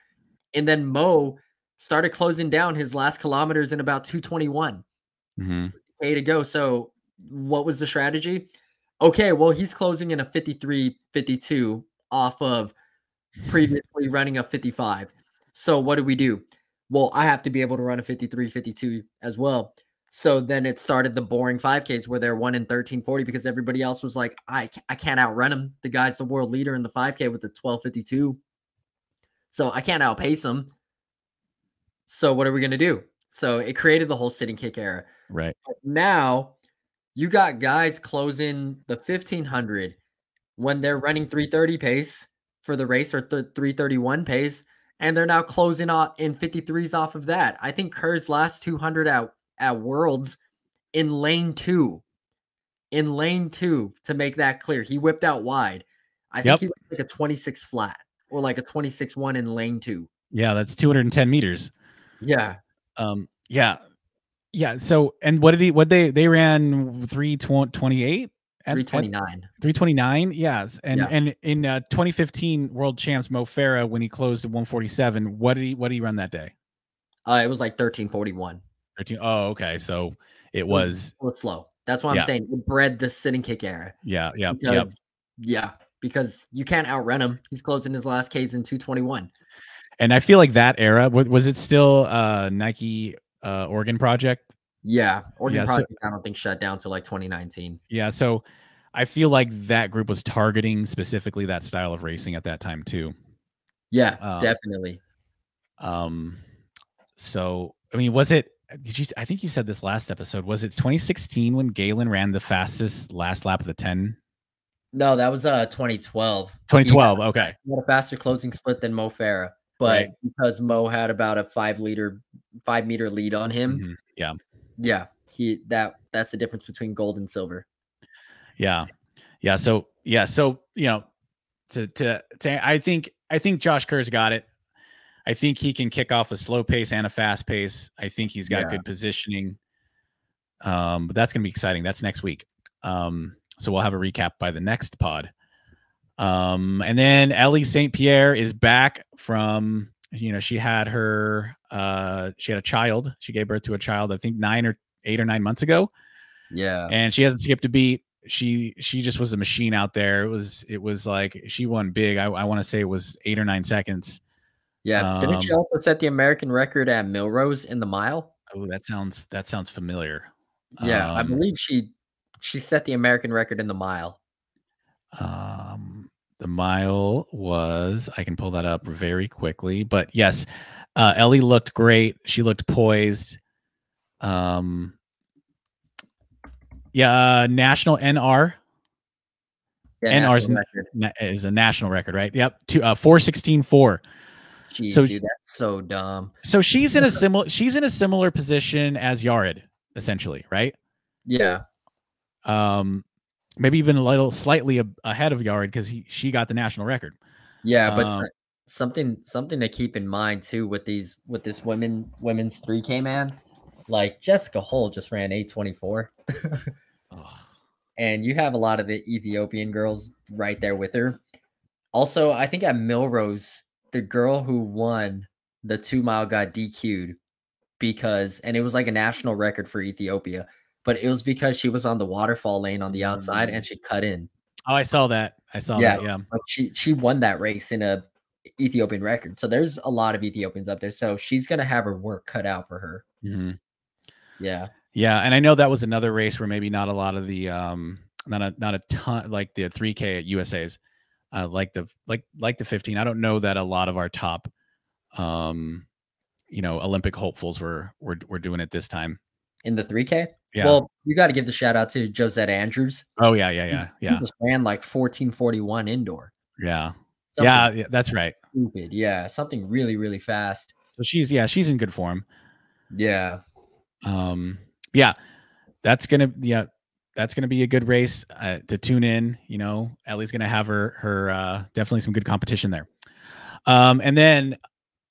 Speaker 2: And then Mo started closing down his last kilometers in about 221. Way to go. So what was the strategy? Okay, well, he's closing in a 53, 52 off of previously running a 55. So what do we do? Well, I have to be able to run a 53, 52 as well. So then it started the boring 5Ks where they're 1 in 1340 because everybody else was like, I can't outrun him. The guy's the world leader in the 5K with the 1252. So I can't outpace him. So what are we going to do? So it created the whole sitting kick era.
Speaker 1: Right.
Speaker 2: But now you got guys closing the 1500 when they're running 330 pace for the race or 331 pace. And they're now closing out in 53s off of that. I think Kerr's last 200 at Worlds in lane 2. In lane 2, to make that clear. He whipped out wide. I think he was like a 26 flat or like a 26-1 in lane 2.
Speaker 1: Yeah, that's 210 meters.
Speaker 2: Yeah.
Speaker 1: Yeah. So, and they ran 328?
Speaker 2: 329.
Speaker 1: 329, yes. And in 2015 World Champs, Mo Farah, when he closed at 147, what did he run that day?
Speaker 2: It was like 1341.
Speaker 1: 13. Oh, okay. So it was
Speaker 2: slow. That's what I'm saying. It bred the sitting kick era.
Speaker 1: Yeah.
Speaker 2: Because you can't outrun him. He's closing his last Ks in 221.
Speaker 1: And I feel like that era, was it still Nike Oregon Project?
Speaker 2: Yeah, Oregon Project, I don't think shut down till like 2019.
Speaker 1: Yeah, so I feel like that group was targeting specifically that style of racing at that time too.
Speaker 2: Yeah, definitely.
Speaker 1: So I mean, was it I think you said this last episode. Was it 2016 when Galen ran the fastest last lap of the 10?
Speaker 2: No, that was 2012.
Speaker 1: 2012. Okay.
Speaker 2: He had a faster closing split than Mo Farah, but
Speaker 1: Right.
Speaker 2: because Mo had about a 5-meter lead on him.
Speaker 1: Yeah.
Speaker 2: Yeah, that's the difference between gold and silver.
Speaker 1: Yeah. So I think Josh Kerr's got it. I think he can kick off a slow pace and a fast pace. I think he's got good positioning. But that's going to be exciting. That's next week. So we'll have a recap by the next pod. And then Ellie St. Pierre is back from, she had a child. She gave birth to a child, I think 8 or 9 months ago.
Speaker 2: Yeah.
Speaker 1: And she hasn't skipped a beat. She just was a machine out there. It was like she won big. I want to say it was 8 or 9 seconds.
Speaker 2: Yeah. Didn't she also set the American record at Millrose in the mile?
Speaker 1: Oh, that sounds familiar.
Speaker 2: Yeah, I believe she set the American record in the mile.
Speaker 1: The mile was, I can pull that up very quickly, but yes, Ellie looked great. She looked poised. National NR.
Speaker 2: Yeah,
Speaker 1: NR is a national record, right? Yep. 4:16.4.
Speaker 2: Jeez, so, dude, that's so dumb.
Speaker 1: So she's in a similar position as Yared, essentially, right?
Speaker 2: Yeah.
Speaker 1: Maybe even slightly ahead of Yared because she got the national record.
Speaker 2: Yeah, but something to keep in mind too with this women's 3K, man. Like Jessica Hull just ran 8:24. And you have a lot of the Ethiopian girls right there with her. Also, I think at Millrose, the girl who won the 2-mile got DQ'd and it was like a national record for Ethiopia, but it was because she was on the waterfall lane on the outside and she cut in.
Speaker 1: Oh, I saw that. Yeah.
Speaker 2: But she won that race in a Ethiopian record. So there's a lot of Ethiopians up there. So she's going to have her work cut out for her.
Speaker 1: Mm-hmm.
Speaker 2: Yeah.
Speaker 1: Yeah. And I know that was another race where maybe not a lot of the, not a ton, like the 3K at USA's, like the 15. I don't know that a lot of our top, Olympic hopefuls were doing it this time.
Speaker 2: In the 3K?
Speaker 1: Yeah.
Speaker 2: Well, you got to give the shout out to Josette Andrews.
Speaker 1: Oh, yeah.
Speaker 2: He just ran like 14:41 indoor.
Speaker 1: Yeah. Yeah, that's right.
Speaker 2: Stupid. Yeah. Something really, really fast.
Speaker 1: So she's in good form.
Speaker 2: Yeah.
Speaker 1: Yeah. That's going to be a good race to tune in. Ellie's going to have her definitely some good competition there. And then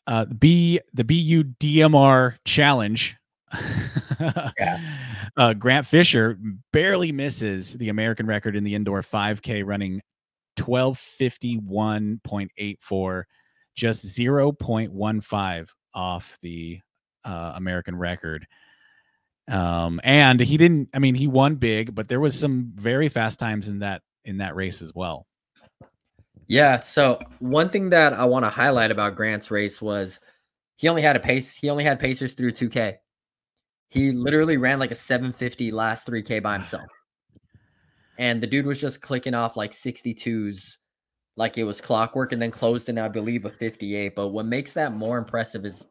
Speaker 1: the BU DMR challenge. Grant Fisher barely misses the American record in the indoor 5K, running 12:51.84, just 0.15 off the American record. And he won big, but there was some very fast times in that race as well.
Speaker 2: Yeah. So one thing that I want to highlight about Grant's race was he only had pacers through 2K. He literally ran like a 7:50 last 3K by himself. And the dude was just clicking off like 62s like it was clockwork and then closed in, I believe, a 58. But what makes that more impressive is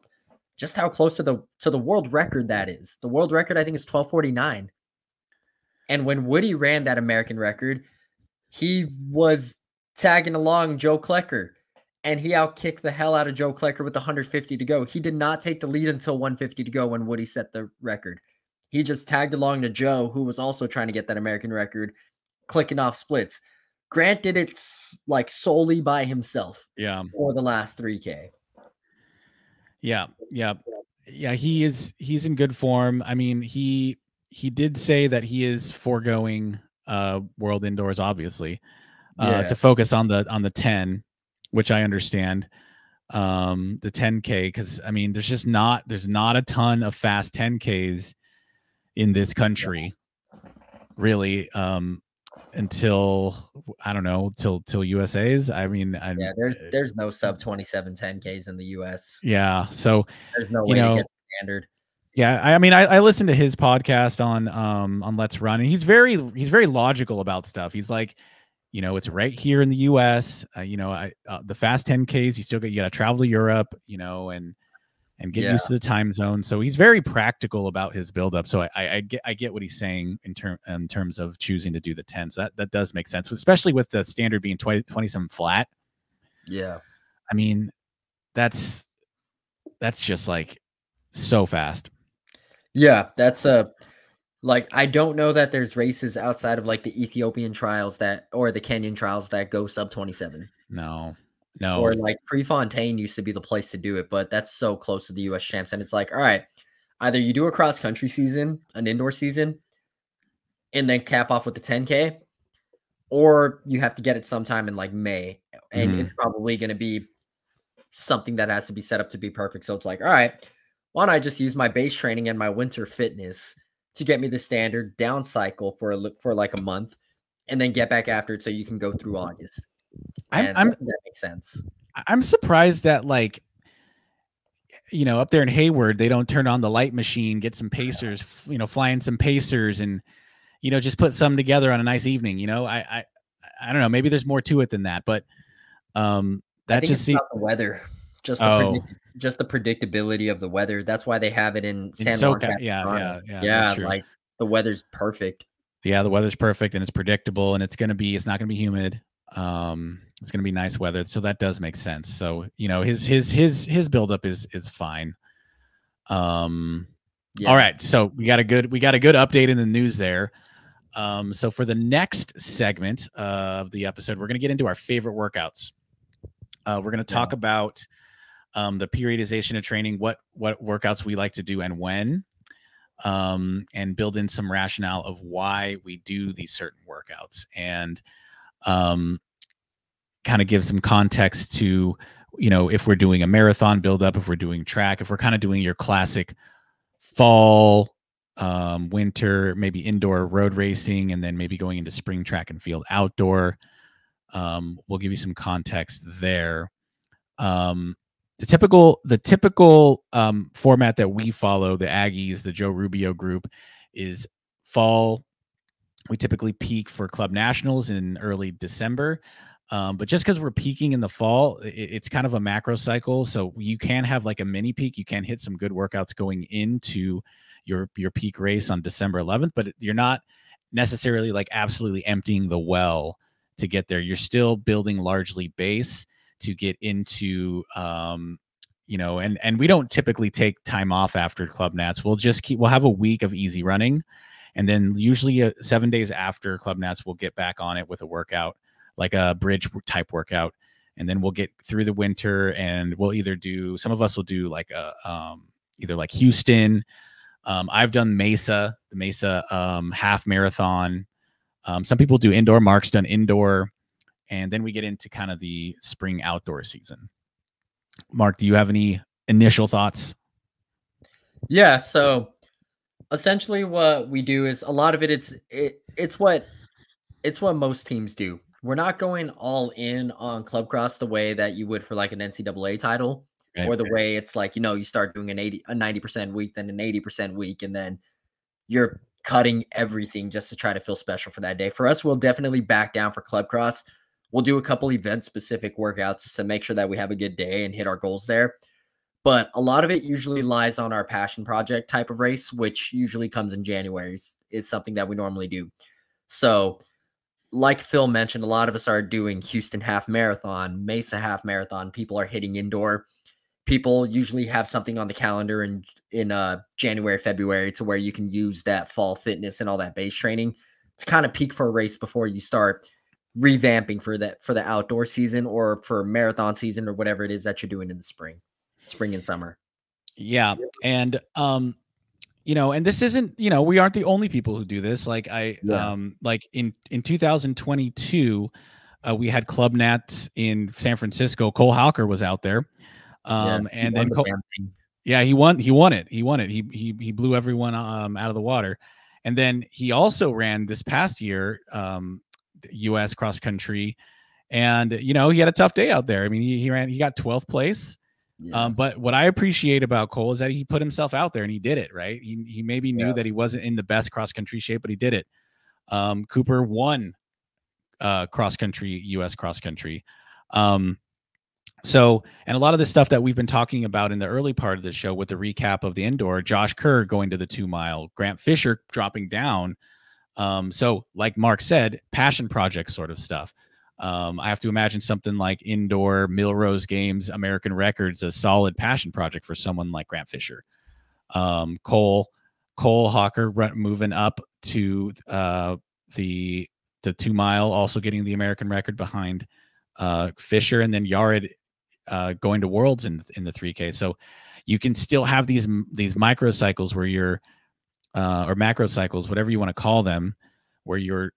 Speaker 2: just how close to the world record that is. The world record, I think, is 12:49. And when Woody ran that American record, he was tagging along Joe Klecker. And he outkicked the hell out of Joe Klecker with 150 to go. He did not take the lead until 150 to go when Woody set the record. He just tagged along to Joe, who was also trying to get that American record, clicking off splits. Grant did it like solely by himself.
Speaker 1: Yeah.
Speaker 2: For the last 3K.
Speaker 1: Yeah. He's in good form. I mean, he did say that he is foregoing World Indoors, obviously, to focus on the 10. Which I understand, the 10K, because I mean, there's not a ton of fast 10Ks in this country, really, until I don't know, till USA's. I mean,
Speaker 2: there's no sub 27 10Ks in the US.
Speaker 1: Yeah, so
Speaker 2: there's no way to get the standard.
Speaker 1: Yeah, I mean, I listened to his podcast on Let's Run, and he's very logical about stuff. He's like, it's right here in the U.S. The fast 10Ks, you got to travel to Europe, and and get used to the time zone. So he's very practical about his buildup. So I get what he's saying in terms of choosing to do the 10s. That does make sense, especially with the standard being 27 flat.
Speaker 2: Yeah.
Speaker 1: I mean, that's just like so fast.
Speaker 2: Yeah, that's like, I don't know that there's races outside of like the Ethiopian trials or the Kenyan trials that go sub 27.
Speaker 1: No.
Speaker 2: Or like Prefontaine used to be the place to do it, but that's so close to the US champs. And it's like, all right, either you do a cross country season, an indoor season, and then cap off with the 10K, or you have to get it sometime in like May. And it's probably going to be something that has to be set up to be perfect. So it's like, all right, why don't I just use my base training and my winter fitness to get me the standard down cycle for like a month, and then get back after it so you can go through August. And that makes sense.
Speaker 1: I'm surprised that, like, you know, up there in Hayward, they don't turn on the light machine, get some pacers, you know, flying some pacers, and, you know, just put some together on a nice evening. You know, I don't know, maybe there's more to it than that, but that just
Speaker 2: about the weather, just the predictability of the weather. That's why they have it in San Juan. Yeah, like the weather's perfect.
Speaker 1: Yeah, the weather's perfect, and it's predictable, and it's not gonna be humid. It's gonna be nice weather, so that does make sense. So, you know, his buildup is fine. All right, so we got a good update in the news there. So for the next segment of the episode, we're gonna get into our favorite workouts. We're gonna talk about the periodization of training, what workouts we like to do and when, and build in some rationale of why we do these certain workouts, and kind of give some context to, you know, if we're doing a marathon buildup, if we're doing track, if we're kind of doing your classic fall, winter, maybe indoor road racing, and then maybe going into spring track and field outdoor. We'll give you some context there. The typical format that we follow, the Aggies, the Joe Rubio group, is fall. We typically peak for club nationals in early December. But just because we're peaking in the fall, it's kind of a macro cycle. So you can have like a mini peak. You can hit some good workouts going into your peak race on December 11th, but you're not necessarily like absolutely emptying the well to get there. You're still building largely base to get into, you know, and we don't typically take time off after club nats. We'll have a week of easy running. And then usually 7 days after club nats, we'll get back on it with a workout, like a bridge type workout. And then we'll get through the winter, and we'll some of us will do like either like Houston. I've done the Mesa half marathon. Some people do indoor. Mark's done indoor. And then we get into kind of the spring outdoor season. Mark, do you have any initial thoughts?
Speaker 2: Yeah. So essentially what we do is a lot of it's what most teams do. We're not going all in on club cross the way that you would for like an NCAA title, or the way it's like, you know, you start doing a 90% week, then an 80% week, and then you're cutting everything just to try to feel special for that day. For us, we'll definitely back down for club cross. We'll do a couple event specific workouts to make sure that we have a good day and hit our goals there. But a lot of it usually lies on our passion project type of race, which usually comes in January. It's something that we normally do. So like Phil mentioned, a lot of us are doing Houston half marathon, Mesa half marathon. People are hitting indoor. People usually have something on the calendar in January, February, to where you can use that fall fitness and all that base training to kind of peak for a race before you start revamping for the outdoor season or for marathon season or whatever it is that you're doing in the spring and summer.
Speaker 1: Yeah. And you know, and this isn't, you know, we aren't the only people who do this. Like like in 2022, we had club nats in San Francisco. Cole Halker was out there. And then he won it. He blew everyone out of the water. And then he also ran this past year, US cross country. And, you know, he had a tough day out there. I mean, he got 12th place. But what I appreciate about Cole is that he put himself out there and he did it, right? He maybe knew that he wasn't in the best cross country shape, but he did it. Cooper won cross country, US cross country. So, and a lot of the stuff that we've been talking about in the early part of the show with the recap of the indoor, Josh Kerr going to the 2 mile, Grant Fisher dropping down. So like Mark said, passion project sort of stuff. I have to imagine something like indoor Millrose Games, American Records, a solid passion project for someone like Grant Fisher. Cole Hawker moving up to the 2 mile, also getting the American record behind Fisher, and then Yared going to Worlds in the 3K. So you can still have these microcycles where you're or macro cycles, whatever you want to call them, where you're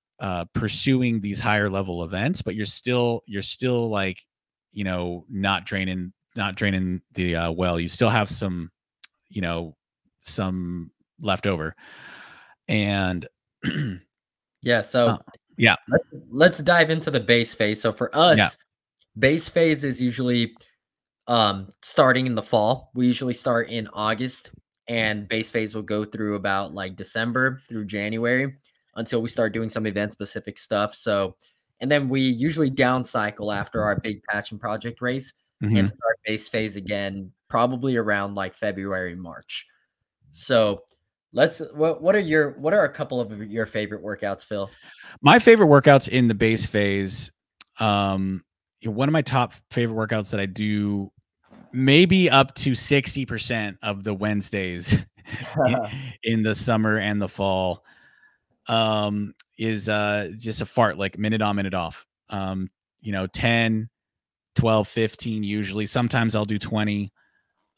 Speaker 1: pursuing these higher level events, but you're still like, you know, not draining the well. You still have some, you know, some left over. And
Speaker 2: yeah, so
Speaker 1: yeah,
Speaker 2: let's dive into the base phase. So for us, base phase is usually starting in the fall. We usually start in August, and base phase will go through about like December through January until we start doing some event specific stuff. So, and then we usually down cycle after our big passion project race and start base phase again, probably around like February, March. So what are a couple of your favorite workouts, Phil?
Speaker 1: My favorite workouts in the base phase, one of my top favorite workouts that I do maybe up to 60% of the Wednesdays in the summer and the fall is just a fart, like minute on, minute off. 10, 12, 15 usually. Sometimes I'll do 20.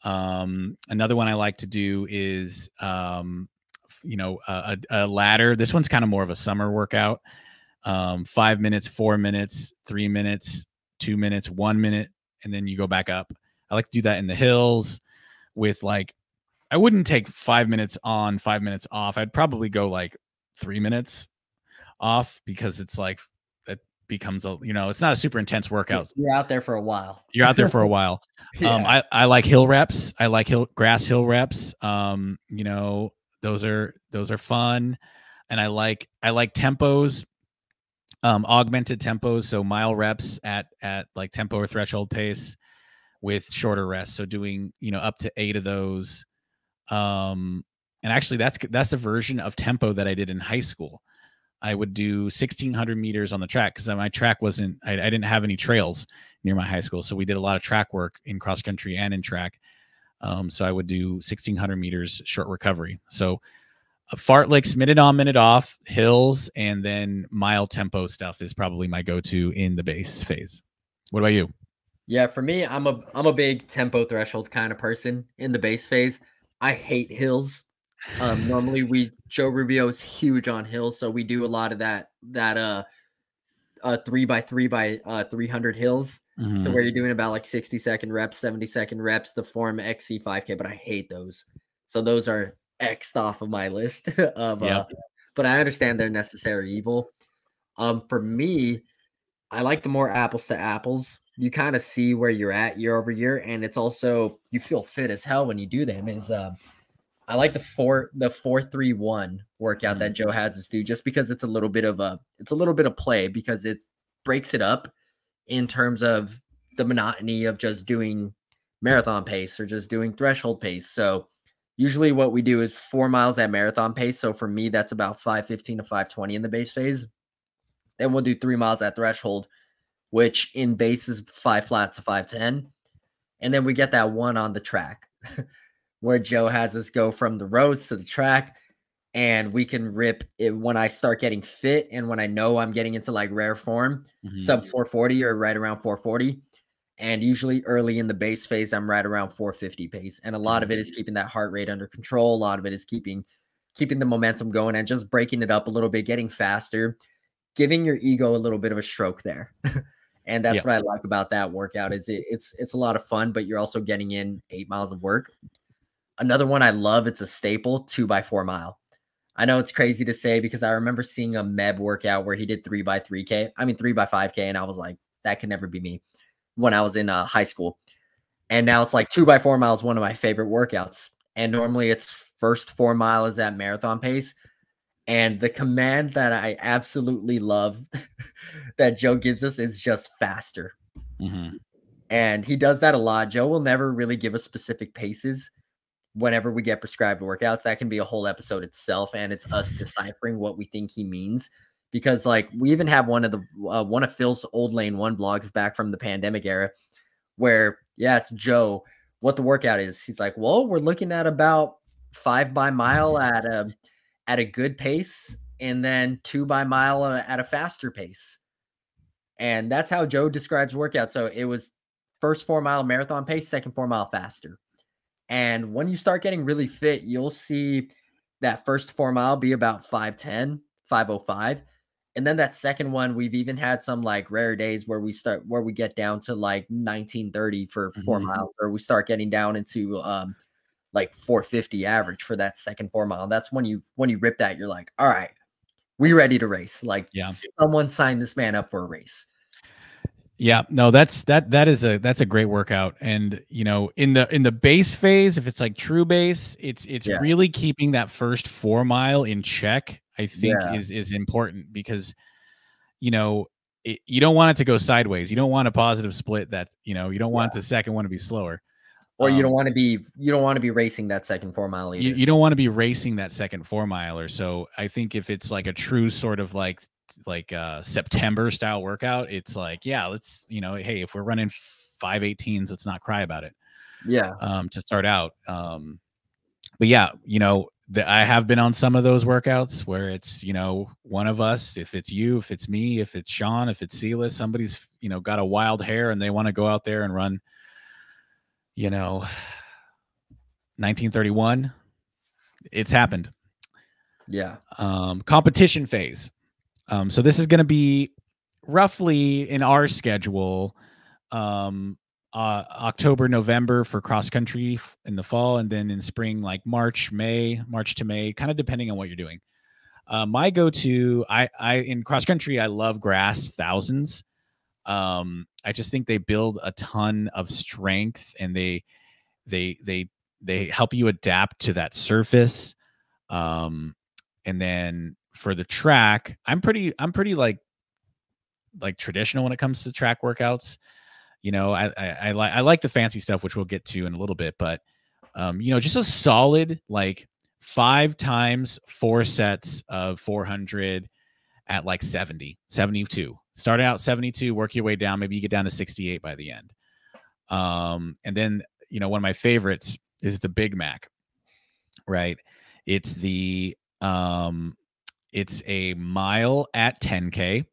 Speaker 1: Another one I like to do is a ladder. This one's kind of more of a summer workout. 5 minutes, 4 minutes, 3 minutes, 2 minutes, 1 minute, and then you go back up. I like to do that in the hills with like, I wouldn't take 5 minutes on, 5 minutes off. I'd probably go like 3 minutes off, because it's like, it becomes it's not a super intense workout.
Speaker 2: You're out there for a while.
Speaker 1: You're out there for a while. Yeah. I like hill reps. I like grass hill reps. Those are fun. And I like tempos, augmented tempos. So mile reps at like tempo or threshold pace with shorter rests. So doing, up to 8 of those. And actually that's a version of tempo that I did in high school. I would do 1,600 meters on the track, because my track wasn't, I didn't have any trails near my high school. So we did a lot of track work in cross country and in track. So I would do 1,600 meters short recovery. So fartleks, minute on, minute off, hills, and then mile tempo stuff is probably my go-to in the base phase. What about you?
Speaker 2: Yeah, for me, I'm a big tempo threshold kind of person in the base phase. I hate hills. Normally Joe Rubio is huge on hills, so we do a lot of that 3x3 by 300 hills. So where you're doing about like 60-second reps, 70-second reps, the form XC 5K, but I hate those. So those are X'd off of my list of but I understand they're necessary evil. For me, I like the more apples to apples. You kind of see where you're at year over year, and it's also, you feel fit as hell when you do them. I like the 4-3-1 workout that Joe has us do, just because it's a little bit of play, because it breaks it up in terms of the monotony of just doing marathon pace or just doing threshold pace. So usually what we do is 4 miles at marathon pace. So for me, that's about 5:15 to 5:20 in the base phase. Then we'll do 3 miles at threshold, which in base is 5 flat to 5:10. And then we get that one on the track where Joe has us go from the roads to the track, and we can rip it when I start getting fit and when I know I'm getting into like rare form, sub 440 or right around 440. And usually early in the base phase, I'm right around 450 pace. And a lot of it is keeping that heart rate under control. A lot of it is keeping the momentum going and just breaking it up a little bit, getting faster, giving your ego a little bit of a stroke there. And that's what I like about that workout is it's a lot of fun, but you're also getting in 8 miles of work. Another one I love, it's a staple, 2x4 mile. I know it's crazy to say, because I remember seeing a Meb workout where he did 3x3K. I mean 3x5K, and I was like, that can never be me when I was in high school. And now it's like 2x4 miles, one of my favorite workouts. And normally it's first 4 miles at marathon pace. And the command that I absolutely love that Joe gives us is just faster. And he does that a lot. Joe will never really give us specific paces whenever we get prescribed workouts. That can be a whole episode itself, and it's us deciphering what we think he means. Because like we even have one of Phil's old lane one vlogs back from the pandemic era where it's Joe, what the workout is. He's like, well, we're looking at about 5 by mile at a good pace, and then 2 by mile at a faster pace. And that's how Joe describes workout. So it was first 4 mile marathon pace, second 4 mile faster. And when you start getting really fit, you'll see that first 4 mile be about 5:10, 5:05. And then that second one, we've even had some like rare days where we get down to like 19:30 for 4 miles, or we start getting down into like 4:50 average for that second 4 mile. That's when you rip that, you're like, all right, we ready to race. Like someone signed this man up for a race.
Speaker 1: Yeah, no, that's a great workout. And you know, in the base phase, if it's like true base, it's really keeping that first 4 mile in check, I think is important, because you know, you don't want it to go sideways. You don't want a positive split that, you know, you don't want the second one to be slower.
Speaker 2: Or you don't want to be racing that second 4 mile either.
Speaker 1: You don't want to be racing that second 4 miler. So I think if it's like a true sort of like September style workout, it's like, let's, you know, hey, if we're running 5:18s, let's not cry about it. To start out. But yeah, you know, I have been on some of those workouts where it's, you know, one of us, if it's you, if it's me, if it's Sean, if it's Silas, somebody's, you know, got a wild hair and they want to go out there and run, you know, 1931. It's happened. Competition phase. So this is going to be roughly in our schedule, October, November for cross country in the fall, and then in spring, like March to May, kind of depending on what you're doing. My go-to, I in cross country, I love grass thousands. I just think they build a ton of strength, and they help you adapt to that surface. And then for the track, I'm pretty like traditional when it comes to track workouts. You know, I like the fancy stuff, which we'll get to in a little bit, but you know, just a solid like 5 times 4 sets of 400 at like 72. Start out 72, work your way down. Maybe you get down to 68 by the end. And then, you know, one of my favorites is the Big Mac, right? It's it's a mile at 10K.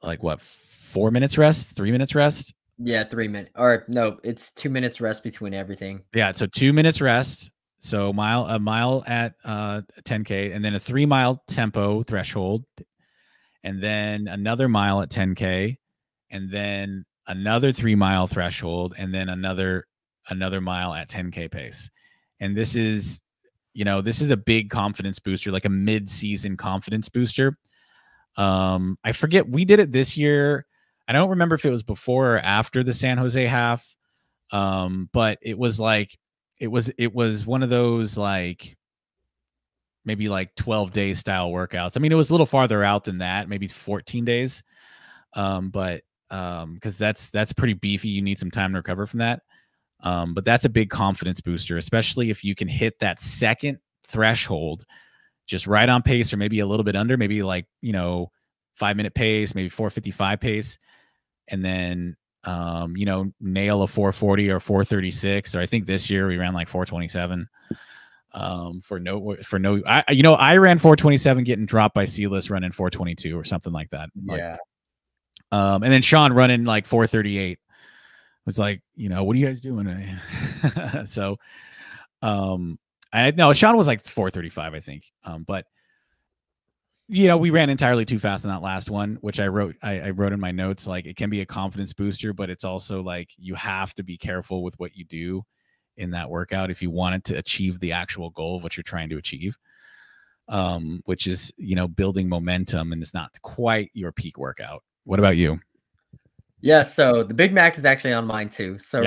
Speaker 1: Like what, 4 minutes rest, 3 minutes rest?
Speaker 2: Yeah, 3 minutes. Or no, it's 2 minutes rest between everything.
Speaker 1: Yeah, so 2 minutes rest. So a mile at 10K, and then a 3 mile tempo threshold, and then another mile at 10K, and then another 3 mile threshold, and then another mile at 10K pace. And this is, you know, this is a big confidence booster, like a mid-season confidence booster. I forget, we did it this year. I don't remember if it was before or after the San Jose half. But it was like, it was one of those like maybe like 12-day style workouts. I mean, it was a little farther out than that, maybe 14 days. But because that's pretty beefy. You need some time to recover from that. But that's a big confidence booster, especially if you can hit that second threshold just right on pace, or maybe a little bit under, maybe like, you know, 5-minute pace, maybe 4:55 pace. And then, you know, nail a 4:40 or 4:36. Or I think this year we ran like 4:27. I ran 4:27 getting dropped by Silas running 4:22 or something like that.
Speaker 2: Yeah.
Speaker 1: And then Sean running like 4:38. It's like, you know, what are you guys doing? So, I know Sean was like 4:35, I think. But you know, we ran entirely too fast in that last one, which I wrote in my notes, like it can be a confidence booster, but it's also like you have to be careful with what you do in that workout if you wanted to achieve the actual goal of what you're trying to achieve, which is, you know, building momentum, and it's not quite your peak workout. What about you?
Speaker 2: Yeah, so the Big Mac is actually on mine too. So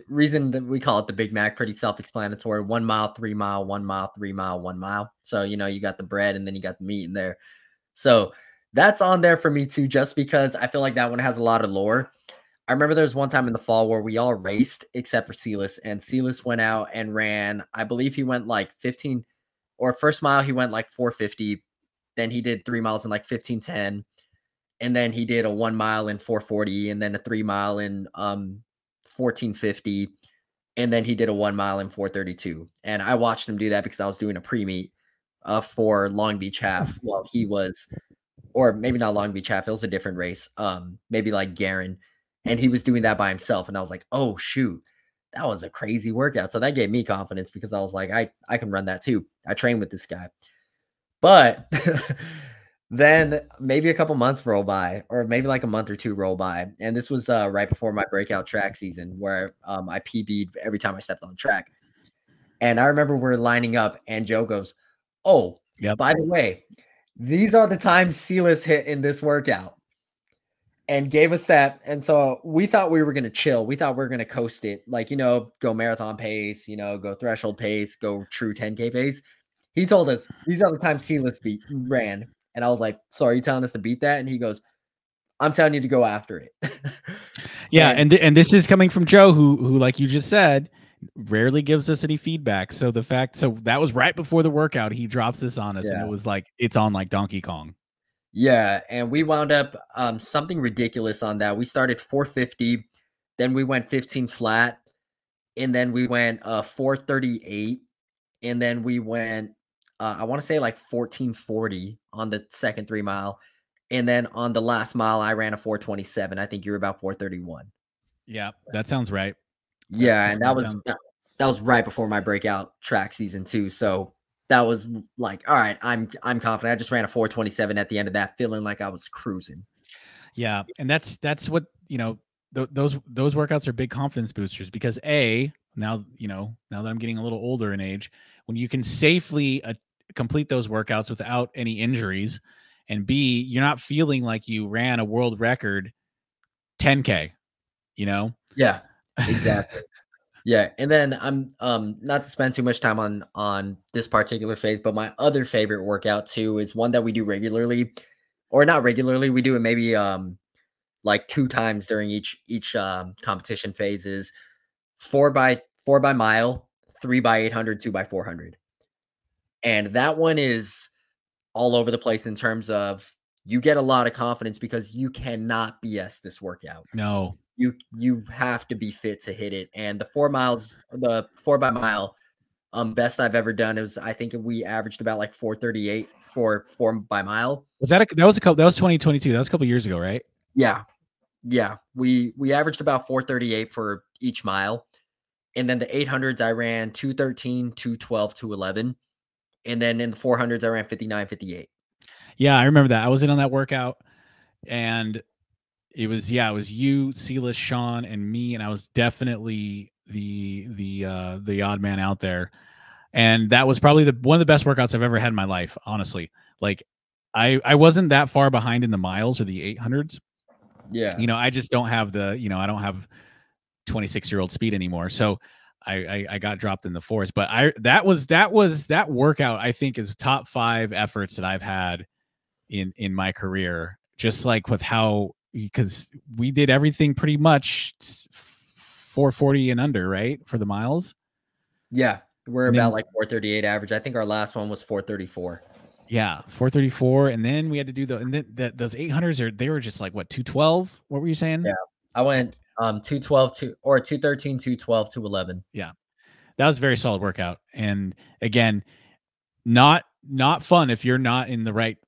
Speaker 2: reason that we call it the Big Mac, pretty self-explanatory. 1 mile, 3 mile, 1 mile, 3 mile, 1 mile. So, you know, you got the bread and then you got the meat in there. So that's on there for me too, just because I feel like that one has a lot of lore. I remember there was one time in the fall where we all raced except for Silas, and Silas went out and ran. I believe he went like 15, or first mile he went like 450. Then he did 3 miles in like 15:10, and then he did a 1 mile in 440, and then a 3 mile in 1450, and then he did a 1 mile in 432. And I watched him do that because I was doing a pre-meet for Long Beach Half while he was, or maybe not Long Beach Half, it was a different race, maybe like Garen, and he was doing that by himself. And I was like, oh shoot, that was a crazy workout. So that gave me confidence because I was like, I can run that too. I train with this guy. But then maybe a couple months roll by, or maybe like a month or two roll by. And this was right before my breakout track season where I PB'd every time I stepped on track. And I remember we're lining up and Joe goes, oh,
Speaker 1: Yep.
Speaker 2: by the way, these are the times Silas hit in this workout, and gave us that. And so we thought we were going to chill. We thought we were going to coast it. Like, go marathon pace, go threshold pace, go true 10K pace. He told us these are the times Silas ran. And I was like, so are you telling us to beat that? And he goes, I'm telling you to go after it.
Speaker 1: Yeah. And this is coming from Joe, who, like you just said, rarely gives us any feedback. So that was right before the workout. He drops this on us, and it was like, it's on like Donkey Kong.
Speaker 2: Yeah. And we wound up something ridiculous on that. We started 450, then we went 15 flat, and then we went 438, and then we went I want to say like 1440 on the second 3 mile. And then on the last mile, I ran a 427. I think you were about 431.
Speaker 1: Yeah, that sounds right.
Speaker 2: Yeah, and that was right before my breakout track season too. So that was like, all right, I'm confident. I just ran a 427 at the end of that, feeling like I was cruising.
Speaker 1: Yeah, and that's what, those workouts are big confidence boosters, because now that I'm getting a little older in age, when you can safely complete those workouts without any injuries, and B, you're not feeling like you ran a world record 10K,
Speaker 2: Yeah, exactly. Yeah, and then I'm not to spend too much time on this particular phase, but my other favorite workout too is one that we do regularly, or not regularly. We do it maybe like 2 times during each competition phases. 4 by mile, 3 by 800, 2 by 400. And that one is all over the place in terms of you get a lot of confidence because you cannot BS this workout.
Speaker 1: No.
Speaker 2: You have to be fit to hit it. And the 4 by mile, best I've ever done is, I think we averaged about like 438 for 4 by mile.
Speaker 1: That was 2022. That was a couple years ago, right?
Speaker 2: Yeah. Yeah. We averaged about 438 for each mile. And then the 800s, I ran 213, 212, 211. And then in the 400s, I ran 59, 58.
Speaker 1: Yeah, I remember that. I was in on that workout, and it was you, Silas, Sean, and me, and I was definitely the odd man out there. And that was probably one of the best workouts I've ever had in my life, honestly. Like, I wasn't that far behind in the miles or the 800s.
Speaker 2: Yeah.
Speaker 1: I just don't have I don't have 26-year-old speed anymore. So I got dropped in the fours. But that workout, I think, is top 5 efforts that I've had in my career. Just like with how, because we did everything pretty much 440 and under, right, for the miles.
Speaker 2: Yeah, we're about like 438 average. I think our last one was 434.
Speaker 1: Yeah, 434, and then we had to do those 800s they were just like what, 212? What were you saying?
Speaker 2: Yeah, I went 212 or 213, 212, 211.
Speaker 1: Yeah, that was a very solid workout. And again, not fun if you're not in the right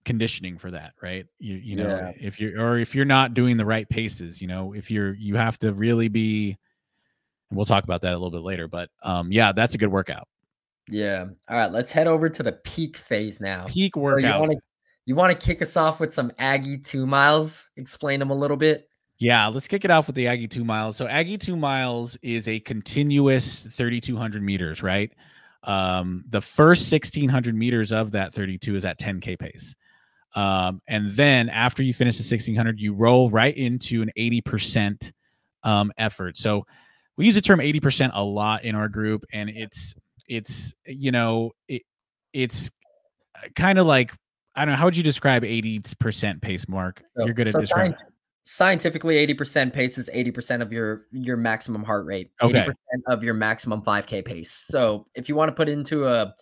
Speaker 1: conditioning for that, right? You know, if you're not doing the right paces, if you have to really be, and we'll talk about that a little bit later, but yeah, that's a good workout.
Speaker 2: Yeah. All right, let's head over to the peak phase now.
Speaker 1: Peak workout.
Speaker 2: So you want to kick us off with some Aggie 2 miles? Explain them a little bit.
Speaker 1: Yeah, let's kick it off with the Aggie 2 miles. So Aggie 2 miles is a continuous 3,200 meters, right? The first 1,600 meters of that 32 is at 10K pace. And then after you finish the 1,600, you roll right into an 80% effort. So we use the term 80% a lot in our group, and it's kind of like, I don't know, how would you describe 80% pace, Mark? You're good at describing.
Speaker 2: Scientifically, 80% pace is 80% of your maximum heart rate,
Speaker 1: Okay.
Speaker 2: 80% of your maximum 5K pace. So if you want to put into a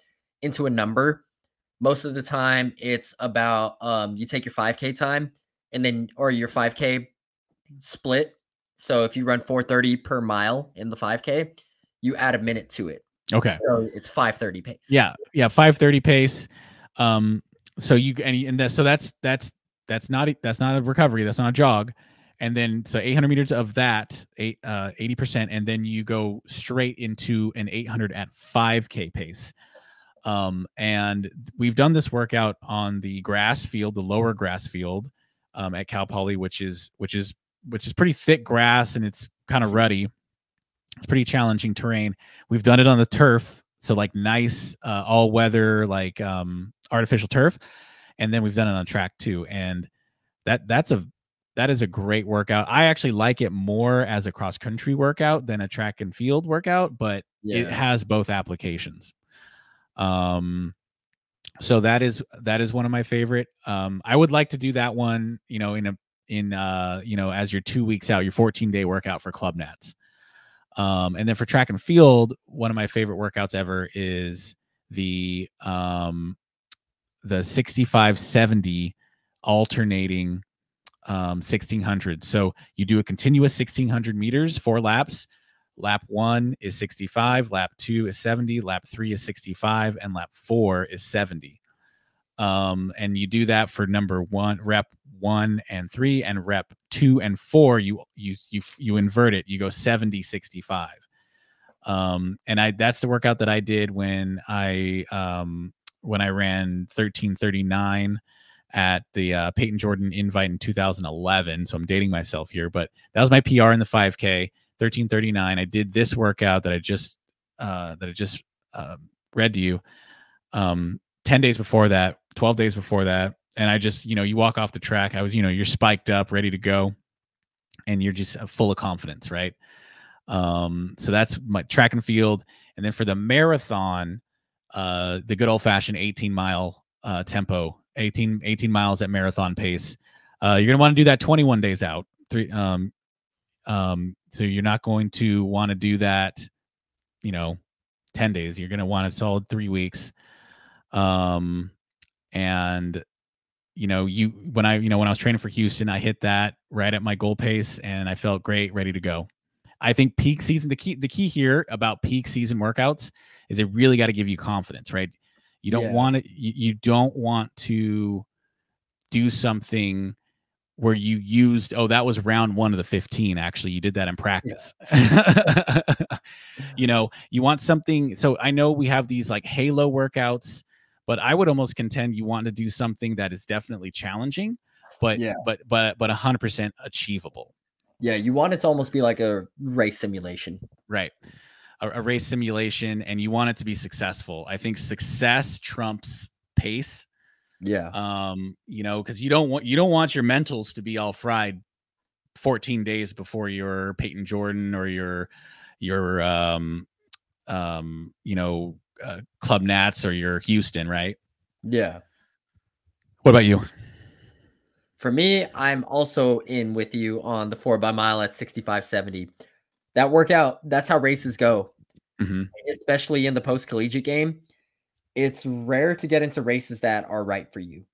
Speaker 2: number, most of the time it's about you take your 5K time and then or your 5K split. So if you run 4:30 per mile in the 5K, you add a minute to it.
Speaker 1: Okay.
Speaker 2: So it's 5:30 pace.
Speaker 1: Yeah. Yeah. 5:30 pace. So you and that, so that's not a recovery. That's not a jog. And then so 800 meters of that 80%, and then you go straight into an 800 at 5K pace. And we've done this workout on the grass field, the lower grass field, at Cal Poly, which is pretty thick grass, and it's kind of ruddy. It's pretty challenging terrain. We've done it on the turf, so like nice all weather, like artificial turf, and then we've done it on track too. And that is a great workout. I actually like it more as a cross country workout than a track and field workout, but it has both applications. So that is one of my favorite. I would like to do that one, you know, as your 2 weeks out, your 14-day workout for club nats. And then for track and field, one of my favorite workouts ever is the 65-70 alternating 1600. So you do a continuous 1600 meters, 4 laps. Lap 1 is 65, lap 2 is 70, lap 3 is 65, and lap 4 is 70. And you do that for rep 1 and 3, and rep 2 and 4, you invert it. You go 70, 65. And that's the workout that I did when I ran 13:39 at the Peyton Jordan invite in 2011. So I'm dating myself here, but that was my PR in the 5K, 13:39. I did this workout that I just read to you 10 days before that, 12 days before that. And I just, you walk off the track. I was, you're spiked up, ready to go, and you're just full of confidence, right? So that's my track and field. And then for the marathon, the good old fashioned 18-mile tempo, 18 miles at marathon pace. You're going to want to do that 21 days out. So you're not going to want to do that, 10 days. You're going to want a solid 3 weeks. And when I was training for Houston, I hit that right at my goal pace, and I felt great, ready to go. I think peak season, the key here about peak season workouts is they really got to give you confidence, right? You don't want to, you don't want to do something where you used, that was round 1 of the 15. Actually, you did that in practice. Yeah. You want something. So I know we have these like halo workouts, but I would almost contend you want to do something that is definitely challenging, but 100% achievable.
Speaker 2: Yeah, you want it to almost be like a race simulation.
Speaker 1: Right. A race simulation, and you want it to be successful. I think success trumps pace.
Speaker 2: Yeah.
Speaker 1: Because you don't want your mentals to be all fried 14 days before your Peyton Jordan or your Club Nats or your Houston, right?
Speaker 2: Yeah.
Speaker 1: What about you?
Speaker 2: For me, I'm also in with you on the 4 by mile at 65-70. That workout, that's how races go.
Speaker 1: Mm-hmm.
Speaker 2: Especially in the post-collegiate game. It's rare to get into races that are right for you.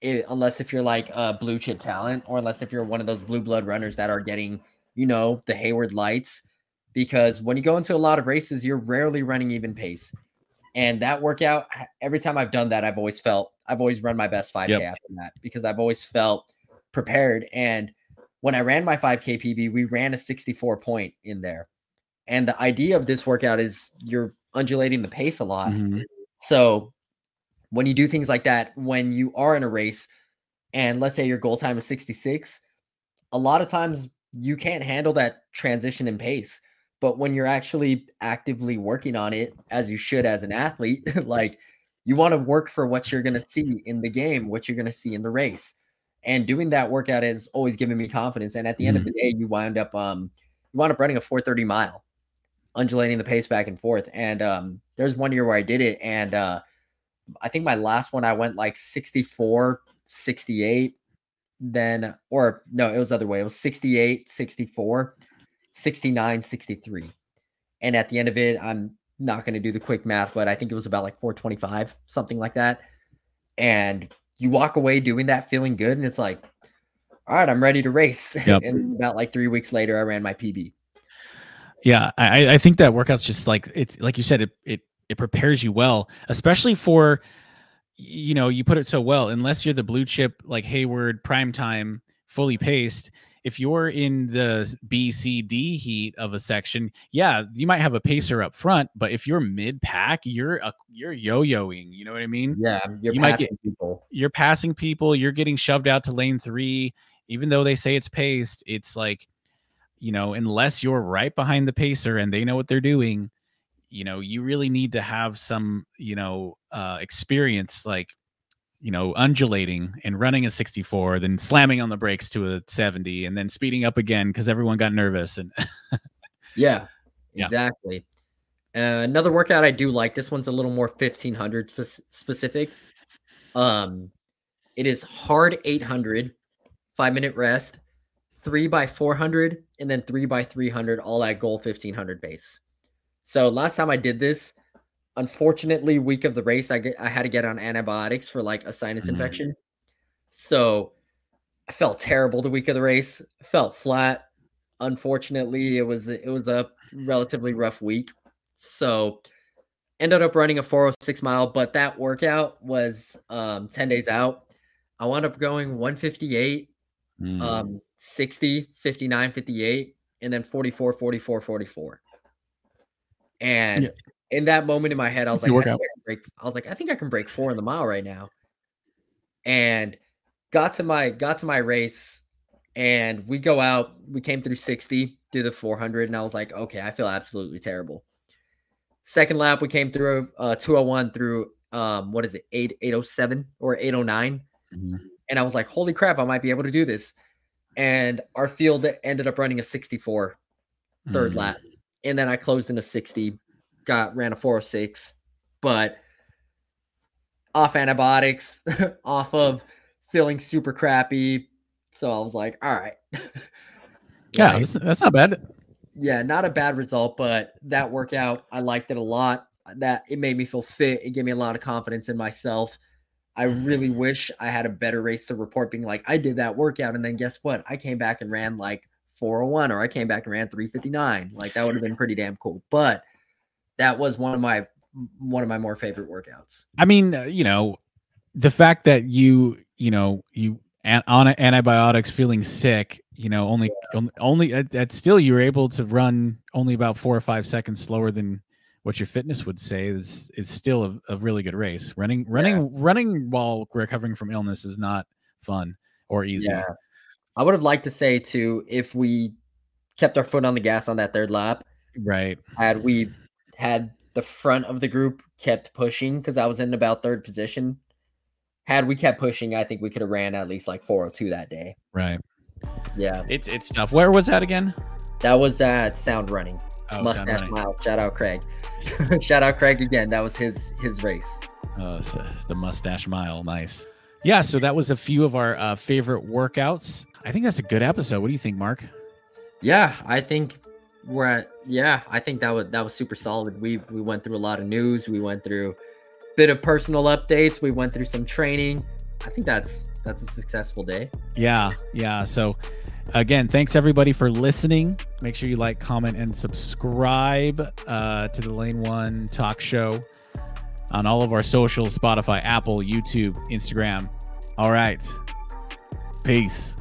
Speaker 2: Unless if you're like a blue chip talent, or unless if you're one of those blue blood runners that are getting, the Hayward lights. Because when you go into a lot of races, you're rarely running even pace. And that workout, every time I've done that, I've always run my best 5K after that, because I've always felt prepared. And when I ran my 5K PB, we ran a 64 point in there. And the idea of this workout is you're undulating the pace a lot.
Speaker 1: Mm-hmm.
Speaker 2: So when you do things like that, when you are in a race and let's say your goal time is 66, a lot of times you can't handle that transition in pace. But when you're actually actively working on it, as you should as an athlete, like you want to work for what you're going to see in the game, what you're going to see in the race. And doing that workout has always given me confidence. And at the end of the day, you wind up running a 4:30 mile, undulating the pace back and forth. And there's one year where I did it. And I think my last one, I went like 64, 68. then, or no, it was the other way. It was 68, 64, 69, 63. And at the end of it, I'm not going to do the quick math, but I think it was about like 425, something like that. And you walk away doing that, feeling good. And it's like, all right, I'm ready to race.
Speaker 1: Yep.
Speaker 2: And about like 3 weeks later, I ran my PB.
Speaker 1: Yeah, I think that workout's just like, it's like you said, it prepares you well, especially for, you know, you put it so well, unless you're the blue chip, like Hayward prime time, fully paced. If you're in the B, C, D heat of a section, yeah, you might have a pacer up front, but if you're mid pack, you're yo-yoing. You know what I mean?
Speaker 2: Yeah,
Speaker 1: you might get people. You're passing people. You're getting shoved out to lane 3, even though they say it's paced. It's like, you know, unless you're right behind the pacer and they know what they're doing, you know, you really need to have some, you know, experience, like, you know, undulating and running a 64, then slamming on the brakes to a 70, and then speeding up again because everyone got nervous. And
Speaker 2: yeah, exactly. Another workout I do like, this one's a little more 1500 specific. It is hard 800, 5-minute rest, 3x400, and then 3x300, all at goal 1500 pace. So last time I did this, unfortunately, week of the race, I had to get on antibiotics for like a sinus infection. So I felt terrible the week of the race. I felt flat. Unfortunately, it was a relatively rough week. So ended up running a 406 mile, but that workout was 10 days out. I wound up going 158, 60, 59, 58, and then 44, 44, 44. And in that moment in my head, I was like, I think I can break 4 in the mile right now. And got to my race, and we go out, we came through 60, do the 400, and I was like, okay, I feel absolutely terrible. Second lap, we came through 201 through what is it, 807 or 809. And I was like, holy crap, I might be able to do this. And our field ended up running a 64 third lap. And then I closed in a 60, ran a 406, but off antibiotics, off of feeling super crappy. So I was like, all right.
Speaker 1: Yeah, that's not bad.
Speaker 2: Yeah, not a bad result, but that workout, I liked it a lot. That it made me feel fit. It gave me a lot of confidence in myself. I really wish I had a better race to report, being like, I did that workout, and then guess what? I came back and ran like 401, or I came back and ran 359. Like, that would have been pretty damn cool. But that was one of my more favorite workouts.
Speaker 1: I mean, you know, the fact that you on antibiotics, feeling sick, you know, only that still you were able to run only about 4 or 5 seconds slower than what your fitness would say is still a really good race. Running while recovering from illness is not fun or easy.
Speaker 2: Yeah. I would have liked to say too, if we kept our foot on the gas on that third lap,
Speaker 1: right?
Speaker 2: Had we had the front of the group kept pushing, because I was in about third position. Had we kept pushing, I think we could have ran at least like 402 that day.
Speaker 1: Right.
Speaker 2: Yeah.
Speaker 1: It's tough. Where was that again?
Speaker 2: That was at Sound Running.
Speaker 1: Oh,
Speaker 2: Mustache Mile. Shout out Craig. Shout out Craig again. That was his race.
Speaker 1: Oh, so the Mustache Mile. Nice. Yeah, so that was a few of our favorite workouts. I think that's a good episode. What do you think, Mark?
Speaker 2: Yeah, I think I think that was super solid. We went through a lot of news. We went through a bit of personal updates. We went through some training. I think that's a successful day. Yeah. So again, thanks everybody for listening. Make sure you like, comment, and subscribe to the Lane One Talk Show on all of our socials: Spotify, Apple, YouTube, Instagram. All right. Peace.